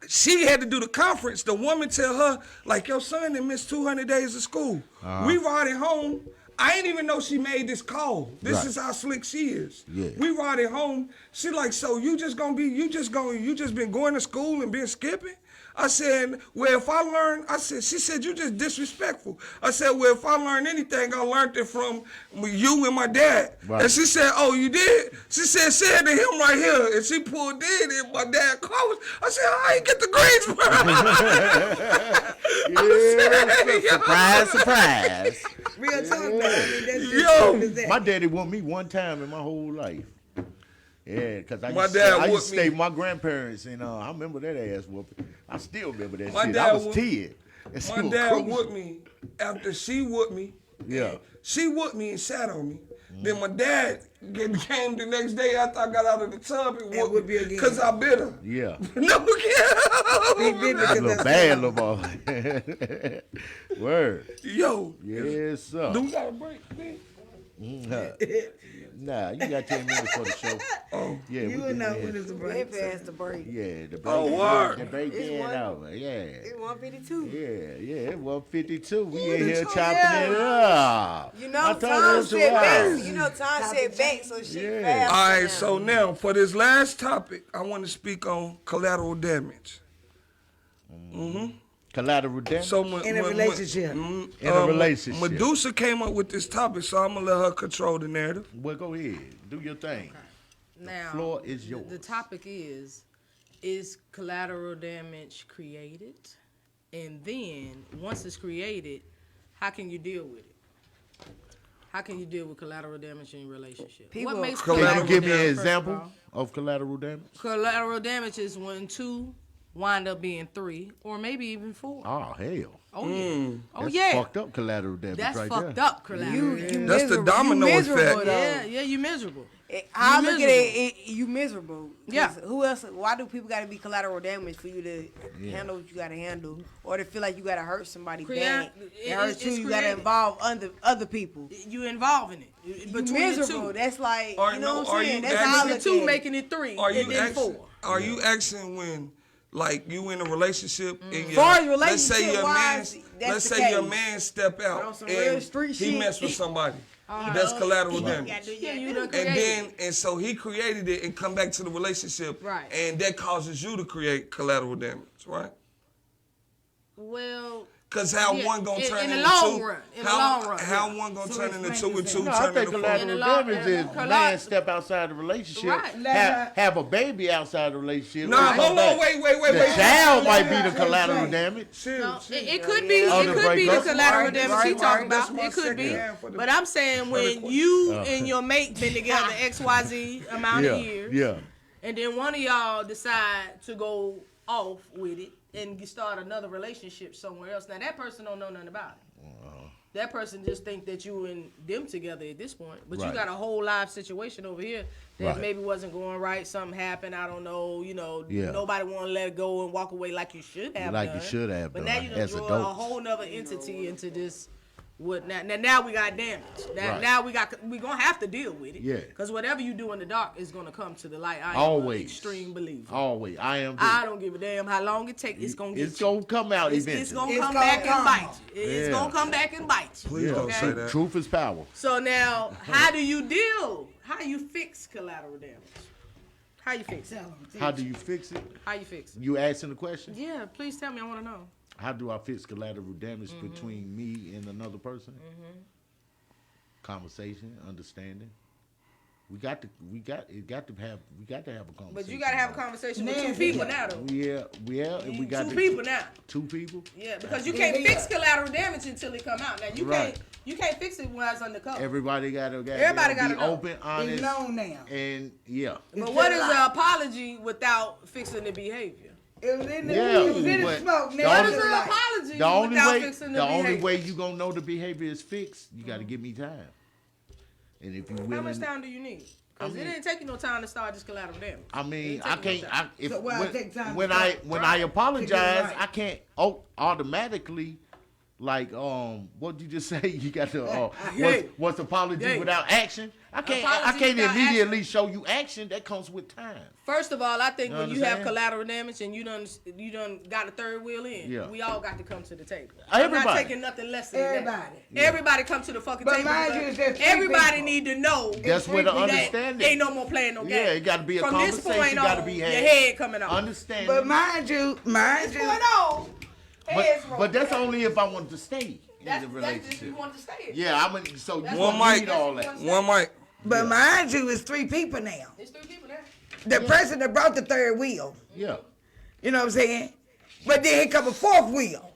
she had to do the conference. The woman tell her, like, your son done missed 200 days of school. We riding home. I ain't even know she made this call. This Right. is how slick she is. Yeah. We riding home. She like, so you just been going to school and been skipping? I said, well, if I learn, she said, you just disrespectful. I said, well, if I learn anything, I learned it from you and my dad. Right. And she said, oh, you did? She said, say it to him right here. And she pulled in and my dad closed. I said, I ain't get the Greensboro. Surprise, surprise. Real talk, man. I mean, that's just Yo. simple as that. My daddy whooped me one time in my whole life. Yeah, because I My used to dad stay, I used whooped to stay me. with my grandparents, and I remember that ass whooping. I still remember that My shit. dad I was whooped- 10. And she My was dad cruising. whooped me after she whooped me. Yeah. She whooped me and sat on me. Then my dad came the next day after I got out of the tub and whoop whooped you me again. because I bit her. Yeah. No, He did That's a because little that's bad little boy. Word. Yo, Yes, sir. do we got a break? Man? Nah, you got 10 minutes for the show. Oh, Yeah, You will know when it's a Way break. past the break. Yeah, the break. Oh, word. The break It's in one- over. Yeah. It's 152. Yeah, it was 52. We in the here truth, chopping yeah. it up. You I know, told time you set to back. rise. You know, time set back, so shit Yeah. fast. all right. now. So now for this last topic, I want to speak on collateral damage. Collateral damage. So In a relationship. In a relationship. Medusa came up with this topic, so I'm gonna let her control the narrative. Well, go ahead. Do your thing. Now, floor is yours. The topic is collateral damage created? And then, once it's created, how can you deal with it? How can you deal with collateral damage in your relationship? People- What makes Can Can you collateral give me an damage, first of example all? of collateral damage? Collateral damage is when two wind up being three, or maybe even four. Oh, hell. Oh, yeah. Oh, That's yeah. fucked up collateral damage That's right fucked there. up collateral damage. You That's the miserable. domino You miserable, effect. though. Yeah, you miserable. I You look at it, you miserable. 'Cause Yeah. Who else? Why do people got to be collateral damage for you to handle what you got to handle, or to feel like you got to hurt somebody bad? It hurts you. it's You got to creative. involve other people. You involving it. You Between the miserable. two. That's like Are you know you- what are I'm saying. you That's how I asking look Making two, at it. making it three, Are and you then asking? four. Are you asking when, like, you in a relationship and your, Far as let's say your man, relationship-wise, that's let's the say your case. man step On out some real and street he shit. messed with somebody. That's collateral damage. Yeah, you done And created. then, and so he created it and come back to the relationship, Right. and that causes you to create collateral damage, right? Well, Cause how Yeah, one gonna turn in the into long two? run, in the long run, How yeah. one gonna So turn into explain two and this two thing. No, I turn think into collateral In the four? long- damage is Colla- man step outside the relationship, Right. have a baby outside the relationship. Nah, and hold come back. on, wait. The child might be the Let her collateral explain. damage. No, Chill. it could be. Oh, It the could be the breakup? collateral Right, damage she right, talking right. That's about. my It could be. second half for the- But I'm saying when question. you and your mate been together XYZ amount of years, Yeah. and then one of y'all decide to go off with it and start another relationship somewhere else. Now that person don't know nothing about it. That person just think that you and them together at this point, but Right. you got a whole live situation over here that Right. maybe wasn't going right. Something happened. I don't know. You know, Yeah. nobody want to let it go and walk away like you should have Like done. you should have But done now you done as draw a adults. whole nother entity into this. What now we got damage. Right. Now we gonna have to deal with it. Yeah. Because whatever you do in the dark is gonna come to the light. I am Always. an extreme believer. Always. I am. Too. I don't give a damn how long it takes. It's gonna get It's you. gonna come out It's eventually. gonna It's come gonna back come. and bite you. It's Yeah. gonna come back and bite you. Please don't Okay? say that. Truth is power. So now, how do you deal? How you fix collateral damage? How you fix it? How do you fix it? How you fix it? You asking the question? Yeah, please tell me. I want to know. How do I fix collateral damage between me and another person? Conversation, understanding. We got to have a conversation. But you gotta have a conversation with two Nancy. people now, though. Yeah, and we got Two to, people now. 2 people. Yeah, because you can't fix collateral damage until it come out. Now Right. you can't fix it while it's undercover. Everybody got to Everybody gotta be know. open, It's honest, known now. and yeah. But what is an apology without fixing the behavior? It was in the, Yeah, it was in the but smoke. the Now What only- is it's an like, apology The only without way, fixing the the only behavior? way you gonna know the behavior is fixed. You got to give me time. And if you How willing, much time do you need? Because it ain't taking no time to start this collateral damage. I mean, It I take no can't. time. If So why when, take time when to I start? when Right. I apologize, right. I can't automatically. Like what you just say? You got to Yeah. what's apology Yeah. without action? I can't Apology without immediately show you action. That comes with time. First of all, I think You when you have understand? collateral damage and you done got a third wheel in, Yeah. we all got to come to the table. I'm not Everybody. taking nothing less than Everybody. that. Everybody come to the fucking But table. mind you, because it's just three everybody people. need to know That's where the that understanding. ain't no more playing no game. Yeah, it got to be a From this conversation. point Got to on, be your had. head coming off. Understanding. but mind you, What's going on? Heads roll. but that's only if I want to stay in That's the just relationship. you want to stay. Yeah, I'm in, so you That's One want mic. all that. One mic. but mind you, it's 3 people now. It's 3 people there. The person that brought the third wheel. Yeah. You know what I'm saying? But then here come a 4th wheel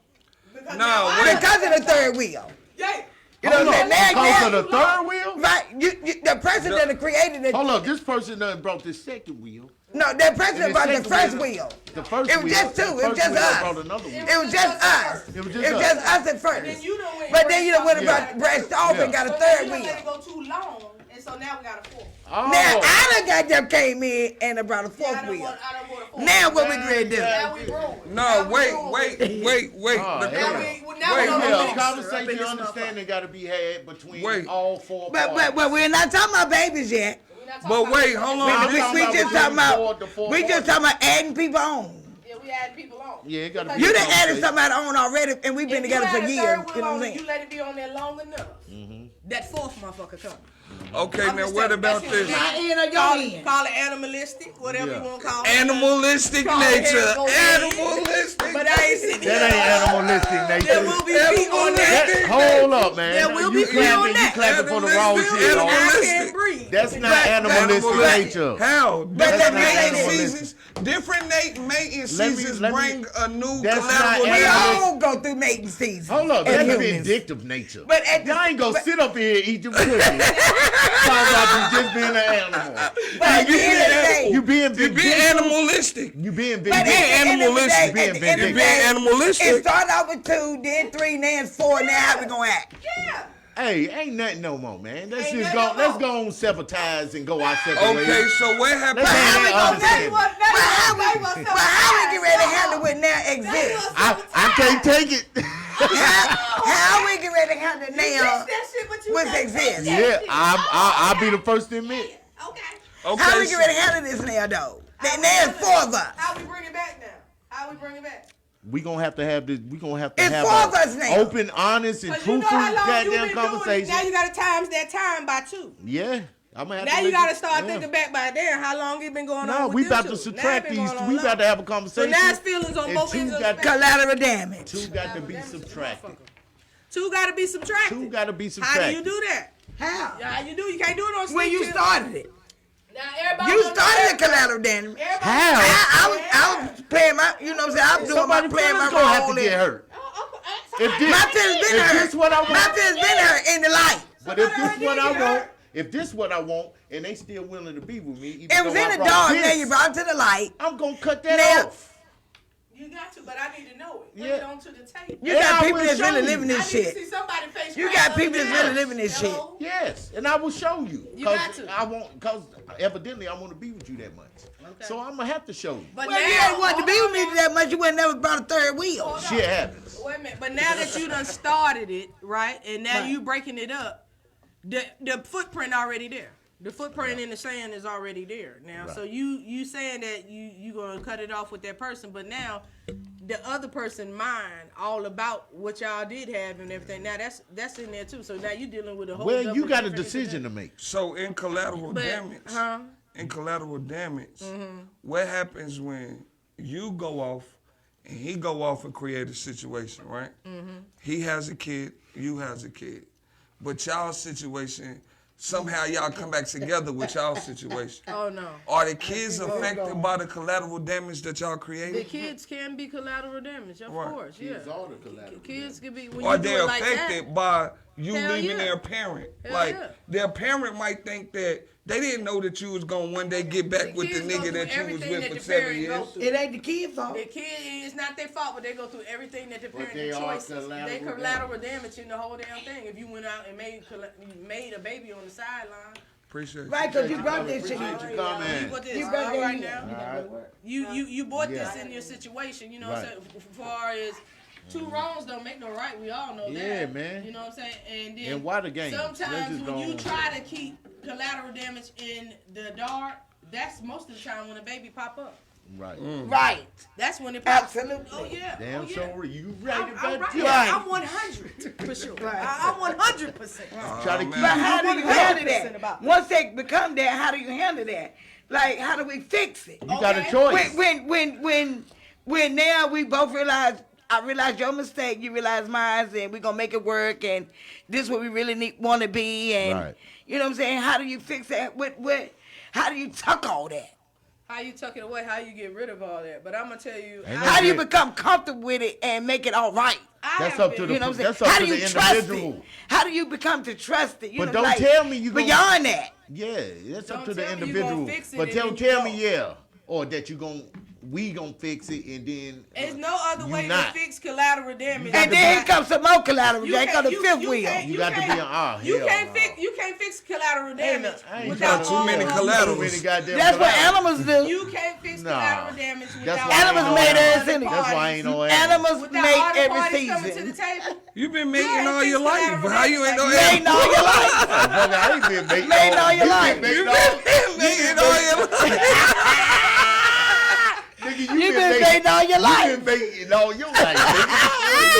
Because No, now I- wait. because of the third wheel. Yeah. You know what I'm saying? Now, Because of yeah, the third wheel? right? The person that created it. Hold up, this person done brought the second wheel. No, that person And that the brought the second first wheel. The first It was wheel. just the two. It was first just wheel us. brought another wheel. It was just us. It was It just was us. just us at first. Then you done went But then you done went Yeah. about branched off Yeah. and got a But third you done let it wheel. go too long, and so now we got a 4th. Oh. Now I done got them came in and done brought a I 4th done wheel. bought a 4th. Now what we gonna do? Now we rolling. No, Now we wait. rolling. The yeah. camera. Now Wait, we yeah, know Yeah, the conversation, this understanding got to be had between Wait. all 4 But parties. we're not talking about babies yet. We're not talking But about wait, that. hold We, on. I'm we, talking we about just between talking the four about we just parties. talking about adding people on. Yeah, we adding people on. Yeah, it got to be. You a done added conversation. somebody on already, and we've been If you together for had a years. third You wheel know what I'm on, saying? you let it be on there long enough. That 4th motherfucker coming. Okay, I'm now just what telling- about that's this? what My it is. end or your Call end? it, call it animalistic, whatever Yeah. you want to call it. Animalistic Go ahead, nature. go ahead. Animalistic. But I ain't sitting That here. ain't animalistic nature. There will be feet on that. That- hold up, man. There will you be feet on clapping, that. You clapping for the wrong Animalistic. shit. dog. I Animalistic. can't breathe. That's not animalistic nature. How? let Different me say mating this. seasons. Different mating Let me- seasons let me- bring a new That's collateral not We damage. all go through mating season. Hold up, as that's humans. vindictive nature. But at the, Y'all ain't gonna but- sit up here and eat your pussy. Talking about you just being an animal. but at the end of the day, You being You be vindictive. animalistic. You being but at the vindictive. end of the animalistic. day, Being at the end of You the be day, animalistic. it started out with 2, then 3, then 4. Now how we gonna act? Yeah. Hey, ain't nothing no more, man. Let's Ain't just nothing go. no Let's go on sever ties and go our separate ways. Okay, so what happened? Let's how we have gonna that Now you want, now But how you want, we, but how we get ready to handle what now exists? I can't take it. How we get ready to handle now that shit, but you what can't exists? take that Yeah, shit. I'll be the first to admit. Okay. Okay, How we get so- ready to handle this now though? There's 4 of us. How we bring it back now? How we bring it back? We gonna have to have this. We gonna have to It's have 4 of us now. open, honest, and 'Cause you know truthful how long you goddamn been doing it. conversation. Now you got to times that time by 2. Yeah, I'm gonna have Now to you let gotta start thinking back by then. How long it been going on? No, with we them about two? to Now subtract it been these. going on We long. about to have a So conversation. now it's feelings on And both two ends of the got- spectrum. Collateral damage. Two got to be subtracted. Two got to be subtracted. Two got to be How subtracted. do you do that? How? How you do? You can't do it on When you sneak started it. Now everybody. You gonna started know the collateral damage. How? I was playing my, you know what I'm saying? I'm doing Somebody my playing my feelings gonna have role. to get in- hurt. If this, My feelings been if hurt. this what I want, My feelings been hurt in the light. but if this Somebody what already I get want, hurt. if this what I want, and they still willing to be with me, even It was though in I the brought dark. this, Now you brought it to the light. I'm gonna cut that Now- off. You got to, but I need to know it. Put Yeah. it onto the tape. You And got I people will that's show really you. living I this need to shit. see somebody face. You crack got people up that's there. really living this shit. Hello? Yes, and I will show you. You got to. I want, cause evidently I want to be with you that much. Okay. So I'm gonna have to show you. But Well, now, you ain't wanted to be with me hold on. that much. You would never brought a third wheel. Hold on. Shit happens. Wait a minute. But now that you done started it, right, and now Right. you breaking it up, the footprint already there. The footprint in the sand is already there now. Right. So you saying that you gonna cut it off with that person, but now the other person mind all about what y'all did have and everything. Now that's in there too. So now you dealing with a whole. Well, you double got a different decision to incident. make. So in collateral But, damage, in collateral damage, what happens when you go off and he go off and create a situation, right? He has a kid, you has a kid, but y'all's situation, somehow y'all come back together with y'all's situation. Oh no. Are the kids affected by the collateral damage that y'all The created? kids can be collateral damage, of Right. course. Yeah. are the collateral Kids can be when Are you do they it like affected that. by you Hell leaving yeah. their parent? Hell Like yeah. their parent might think that they didn't know that you was gonna one day get back with the kids go nigga through that you was everything with that for the 7 parent go years. through. It ain't the kid's fault. The kid, it's not their fault, but they go through everything that the parent they are choices. They collateral collateral damage in the whole damn thing. If you went out and made a baby on the sideline, Appreciate you. Right, because you brought this shit. Appreciate you coming. you put this You brought that right in. now. You bought this in your situation. You know what I'm saying? As far as two wrongs don't make no right. We all know that. Yeah, man. You know what I'm saying? And then And why the game? Let's sometimes just when you go- try to keep collateral damage in the dark, that's most of the time when a baby pop up. Right. Right. That's when it pops. Absolutely. Oh yeah. Damn, oh, yeah. sure. You right I'm about right. that. I'm 100 for sure. Right. I'm 100%. Try to keep But how do you handle 100% that? about Once they become that, how do you handle that? Like, how do we fix it? You got a Okay. choice. When now we both realize, I realize your mistake, you realize mine, and we're gonna make it work, and this is what we really want to be, and Right. you know what I'm saying? How do you fix that? How do you tuck all that? How you tuck it away? How you get rid of all that? But I'm gonna tell you, Ain't How do you Yeah. become comfortable with it and make it all right? That's up to the You know what I'm saying? That's up How to do the you trust individual. it? How do you become to trust it? You But know, don't like, tell me you gonna- beyond that. Yeah, that's Don't up to the tell me you individual. gonna fix it But and don't then you tell me don't. yeah, or that we gonna fix it and then there's no other you way not. to fix collateral damage. And then here comes some more collateral. You They can't- come the you- fifth you wheel. can't- You got to be can't- an You hell can't no. fix. You can't fix collateral damage ain't without got too many all- collaterals. Too many goddamn That's what collaterals. animals do. You can't fix Nah. collateral damage That's without why I ain't Animals no made animal. us in it. That's why I ain't no Animals Without mate all the every parties coming to the season. table. You've been mating ain't all fix your life, collateral but how you ain't no damage. Mating all your life. Motherfucker, I ain't been making Mating all your you life. been You making all- been mating all your life. Nigga, You been mating all your You life. been making all your life, nigga.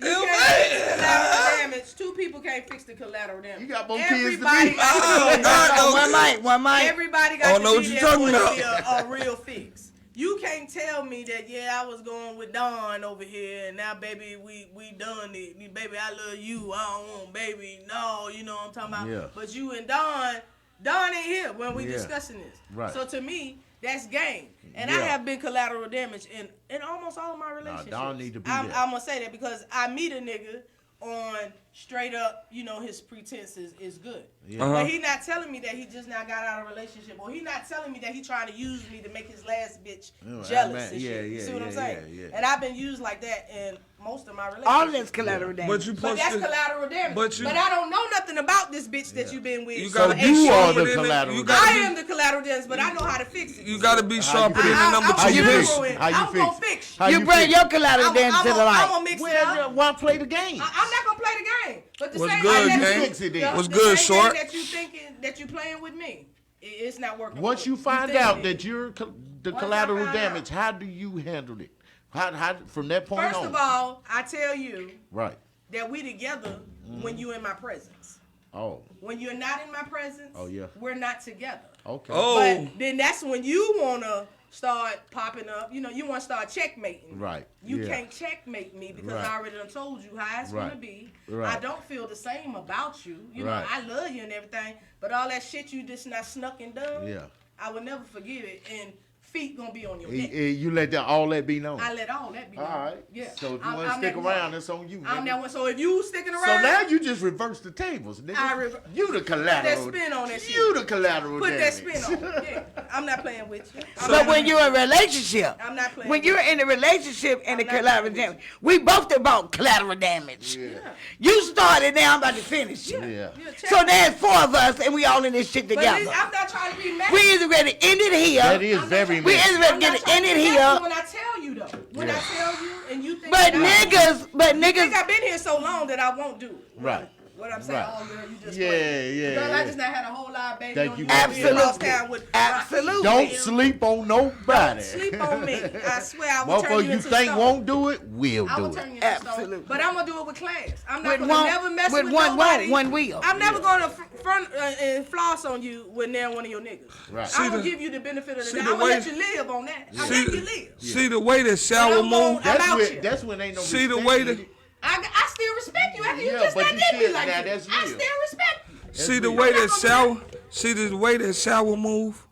You can't fix collateral damage. Two people can't fix the collateral damage. You got more kids than Everybody me. got to be there. One mic. Everybody I got don't to know be what you there talking for it to about. be a real fix. You can't tell me that, yeah, I was going with Dawn over here, and now, baby, we done it. Baby, I love you. I don't want baby. No, you know what I'm talking about. Yeah. But you and Dawn ain't here when we discussing this. Right. So to me, that's game. And I Yeah. have been collateral damage in almost all of my relationships. Dawn need to be I'm there. going to say that because I meet a nigga on straight up, you know, his pretense is good. Yeah. But he not telling me that he just now got out of a relationship, or he not telling me that he trying to use me to make his last bitch Yeah, jealous man, and yeah, shit. You yeah, see what I'm yeah, saying? yeah, yeah. And I've been used like that in most of my relationships. All that's collateral damage. But you But supposed that's to. collateral damage. But But, you- I don't know nothing about this bitch that you've been with. You so gotta ain't you shit are in the it. collateral You I gotta am the collateral damage, but I know how to fix it. You gotta be sharper than the number I'm How two you gonna fix fish. it? ruin- How you I'm fix gonna it? fix How You you bring fix your it? collateral damage to the I'm light. gonna mix it Well, up. why play the game? I'm not gonna play the game. But the What's same good, thing that gang? you, Fix it then. What's the good, same short? thing that you thinking that you playing with me, it's not working. Once for you find think out it that is. you're the Once I collateral find damage, out. how do you handle it? How from that point First on? of all, I tell you Right. that we together when you in my presence. Oh. When you're not in my presence, we're not together. Okay. Oh. But then that's when you wanna start popping up. You know, you want to start checkmating. Right. You can't checkmate me because I already done told you how it's gonna be. Right. I don't feel the same about you. You know, Right. I love you and everything, but all that shit you just not snuck and done. I will never forgive it. And feet gonna be on your neck. You let all that be known. I let all that be known. All right. Yeah. So if you want to stick around, it's on you. I'm that one. So if you sticking around, so now you just reverse the tables, nigga. You the collateral. Put that spin on that shit. You the collateral. Put that spin on. Yeah. I'm not playing with you. But when you're in a relationship, I'm not playing. When you're in a relationship and the collateral damage, we both about collateral damage. Yeah. You started, now I'm about to finish. Yeah. So there's 4 of us and we all in this shit together. I'm not trying to be mad. We either ready to end it here. That is very We messy. either ready to get it ended here. When I tell you though, when I tell you and you think. But niggas. I think I've been here so long that I won't do it. Right. What I'm saying, oh girl, you just yeah. Girl, I just not had a whole lot of baby. Thank you. Absolutely. Don't sleep on nobody. Don't sleep on me. I swear I will turn you into think stone. won't do it, will I do will turn you it. into stone. But I'm gonna do it with class. I'm not With gonna one- never mess with with one nobody. one wheel. I'm never gonna front and floss on you when they're one of your niggas. Right. I'm gonna give you the benefit of the see doubt. the I'm gonna way- let you live on that. I'm See- letting you live. See the way that shower I'm going- move. I'm out here. That's when ain't no See the respect way in that. it. I still respect you after you Yeah, just but not you did me still- like now this. that's I real. still respect you. See the real. way that shower. See the way that shower move.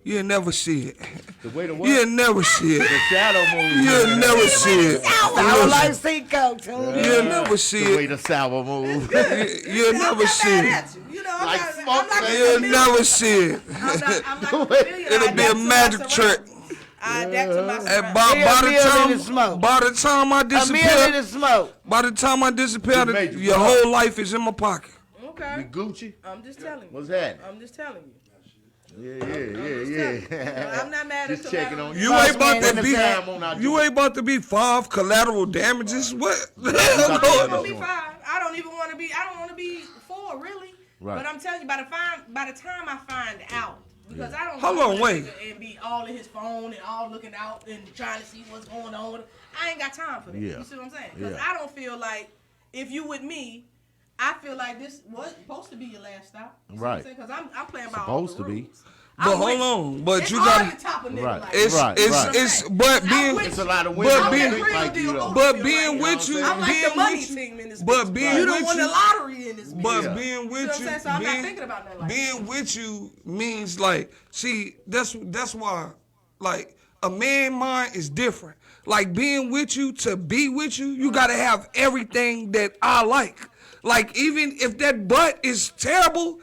You'll never see it. The way the what? You'll never see The it. shadow move. You'll never see it. Sour like Cinco, too. You'll never see The way it. the sour move. You'll never see it. You know, I'm Like not, smoke, I'm not man. You'll never see it. I'm not familiar. It'll be a magic trick. I adapt to my And surroundings. by the time I A meal in disappear, the smoke. by the time I disappear, Just made you your proud. whole life is in my pocket. You Okay. Gucci? I'm just telling you. What's that? I'm just telling you. Yeah. I'm not mad at Just checking on you. You ain't about man in to the be. time on our You ain't about to be 5 collateral damages. What? I don't want to be 5. I don't even want to be. I don't want to be 4 really. Right. But I'm telling you, by the time I find out, because I don't Hold go on, to wait. the nigga and be all in his phone and all looking out and trying to see what's going on. I ain't got time for that. Yeah. You see what I'm saying? Because Yeah. I don't feel like if you with me, I feel like this was supposed to be your last stop. You see what I'm Right. saying? Because I'm playing by all the Supposed to be. rules. But I'm hold with on. But it's you all got. the top of nigga Right. life. It's Right, it's right. but I'm being with It's a lot of But women being- that think like you though. but being with you, I'm like being the money with you, team in this but bitch. being You don't with won you- the lottery in this bitch. but Yeah. being You know with what I'm you, saying? So I'm not thinking about that like being with you means like, see, that's why, like, a man mind is different. Like, being with you, to be with you, you gotta have everything that I like. Like, even if that butt is terrible,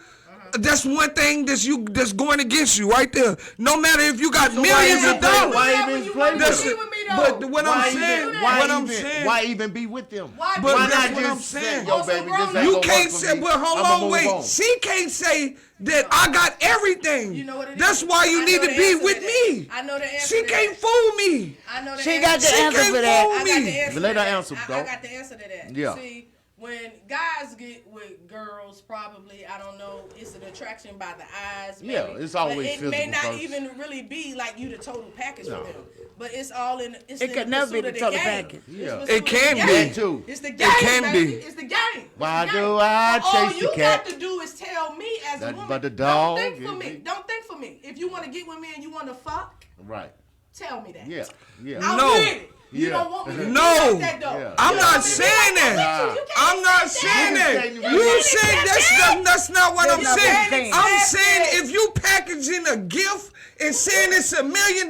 that's one thing that's going against you right there. No matter if you got millions of dollars. Why Yeah, even when you play wanna with be them? with me, though. But what Why I'm saying, even- what I'm saying, Why even be with them? Why But Why that's not what I'm just saying. say, yo, Also, baby, bro, this ain't you gonna can't work for say, me. but hold I'ma on, move wait. on. She can't say that I got everything. You know what it That's is? why you I need know to the be answer with to that. me. I know the answer She to can't that. fool me. I know the She answer. got the She answer can't for that. fool I got me. the answer. Let to her that. answer, I though. got the answer to that. Yeah. See, when guys get with girls, probably I don't know, it's an attraction by the eyes. Maybe, Yeah, it's always but it may physical not first. even really be like you the total package No. for them. But it's all in. It's It in could the never be pursuit the of total game. package. It's Yeah. the It pursuit of can the be. game. That too. It's the game. can baby. be. It's the game. Why It's the do game. I All chase the you cat? got to do is tell me as a That woman. but the dog, Don't think for it- me. it- Don't think for me. If you want to get with me and you want to fuck, Right. tell me that. Yeah. Yeah. I'm No. with it. You Yeah. don't want me to No. be like that though. Yeah. I'm Yeah. not saying that. I'm not saying that. You said that's not what I'm That's not saying. what I'm saying. I'm saying if you packaging a gift and saying it's $1 million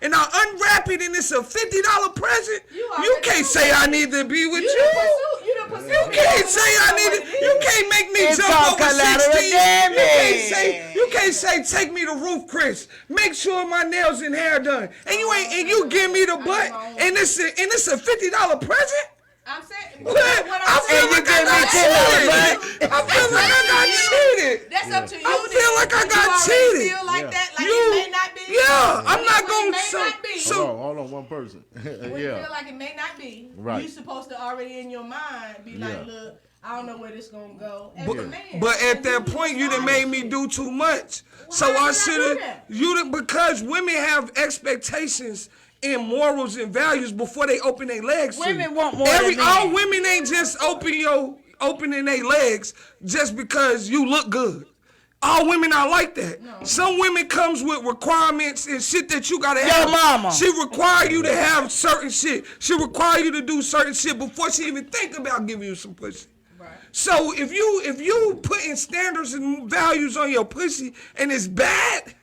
and I unwrap it and it's a $50 present, you already can't know say that. I need to be with You you. the pursuit. You can't say I need to. You can't make me It's jump called over collateral 16. damage. You can't say take me to roof, Chris. Make sure my nails and hair done. And you give me the butt and it's a $50 present. I'm saying. What? I feel like I got cheated. I feel like I got cheated. That's up to you. I feel like I You got already cheated. Feel like Yeah. that, like You- it may not be. Yeah, I'm not It gonna may so not be. Hold on, one person. When you Yeah. feel like it may not be, Right. you supposed to already in your mind be like, Yeah. look, I don't know where this gonna go. As a But, man, but at and that point, you done made me do too much. So did I I do should that? have. Because women have expectations and morals and values before they open their legs. to you. Women want more than men. All women ain't just open opening their legs just because you look good. All women are like that. No. Some women comes with requirements and shit that you gotta have. Yo, mama. She require you to have certain shit. She require you to do certain shit before she even think about giving you some pussy. Right. So if you putting standards and values on your pussy and it's bad,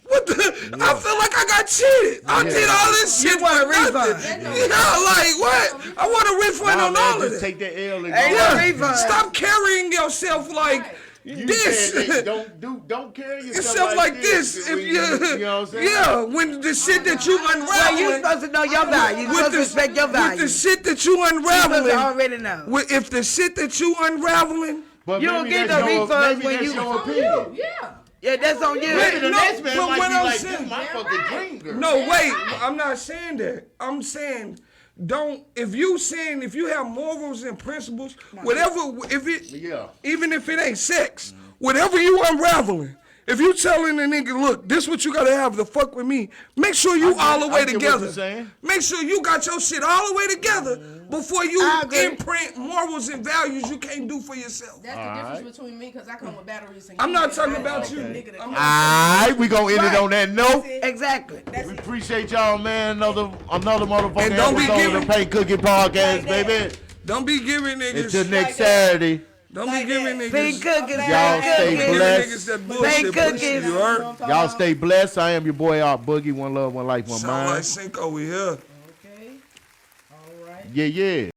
what the? Yeah. I feel like I got cheated. I did all this shit. You want a refund? Yeah, like what? I want a refund on all of it. Take that L and refund. Stop carrying yourself like. This don't carry yourself like this. If you know what I'm saying? When the shit that you unraveling, well, you supposed to know your value. You supposed to respect your value. With the shit that you unraveling, you already know. If the shit that you unraveling, but you don't get no refunds when you. Yeah, that's on you. Maybe the next man might be like, this is my fucking dream girl. No, wait, I'm not saying that. I'm saying. If you have morals and principles, whatever, even if it ain't sex, whatever you unraveling, if you telling a nigga, look, this what you gotta have to fuck with me, make sure you all the way together. Make sure you got your shit all the way together before you imprint morals and values you can't do for yourself. That's the difference between me, because I come with batteries and I'm not talking about you. All right, we gonna end it on that note. Exactly. We appreciate y'all, man. Another motherfucking and don't episode of the PANK Cookie Podcast, baby. Don't be giving niggas. Until next Saturday. Don't be giving niggas. Big cookies. Y'all stay blessed. Big cookies. Y'all stay blessed. I am your boy Art Boogie. One love, one life, one mind. Sound like Cinco, we here. Okay. All right. Yeah.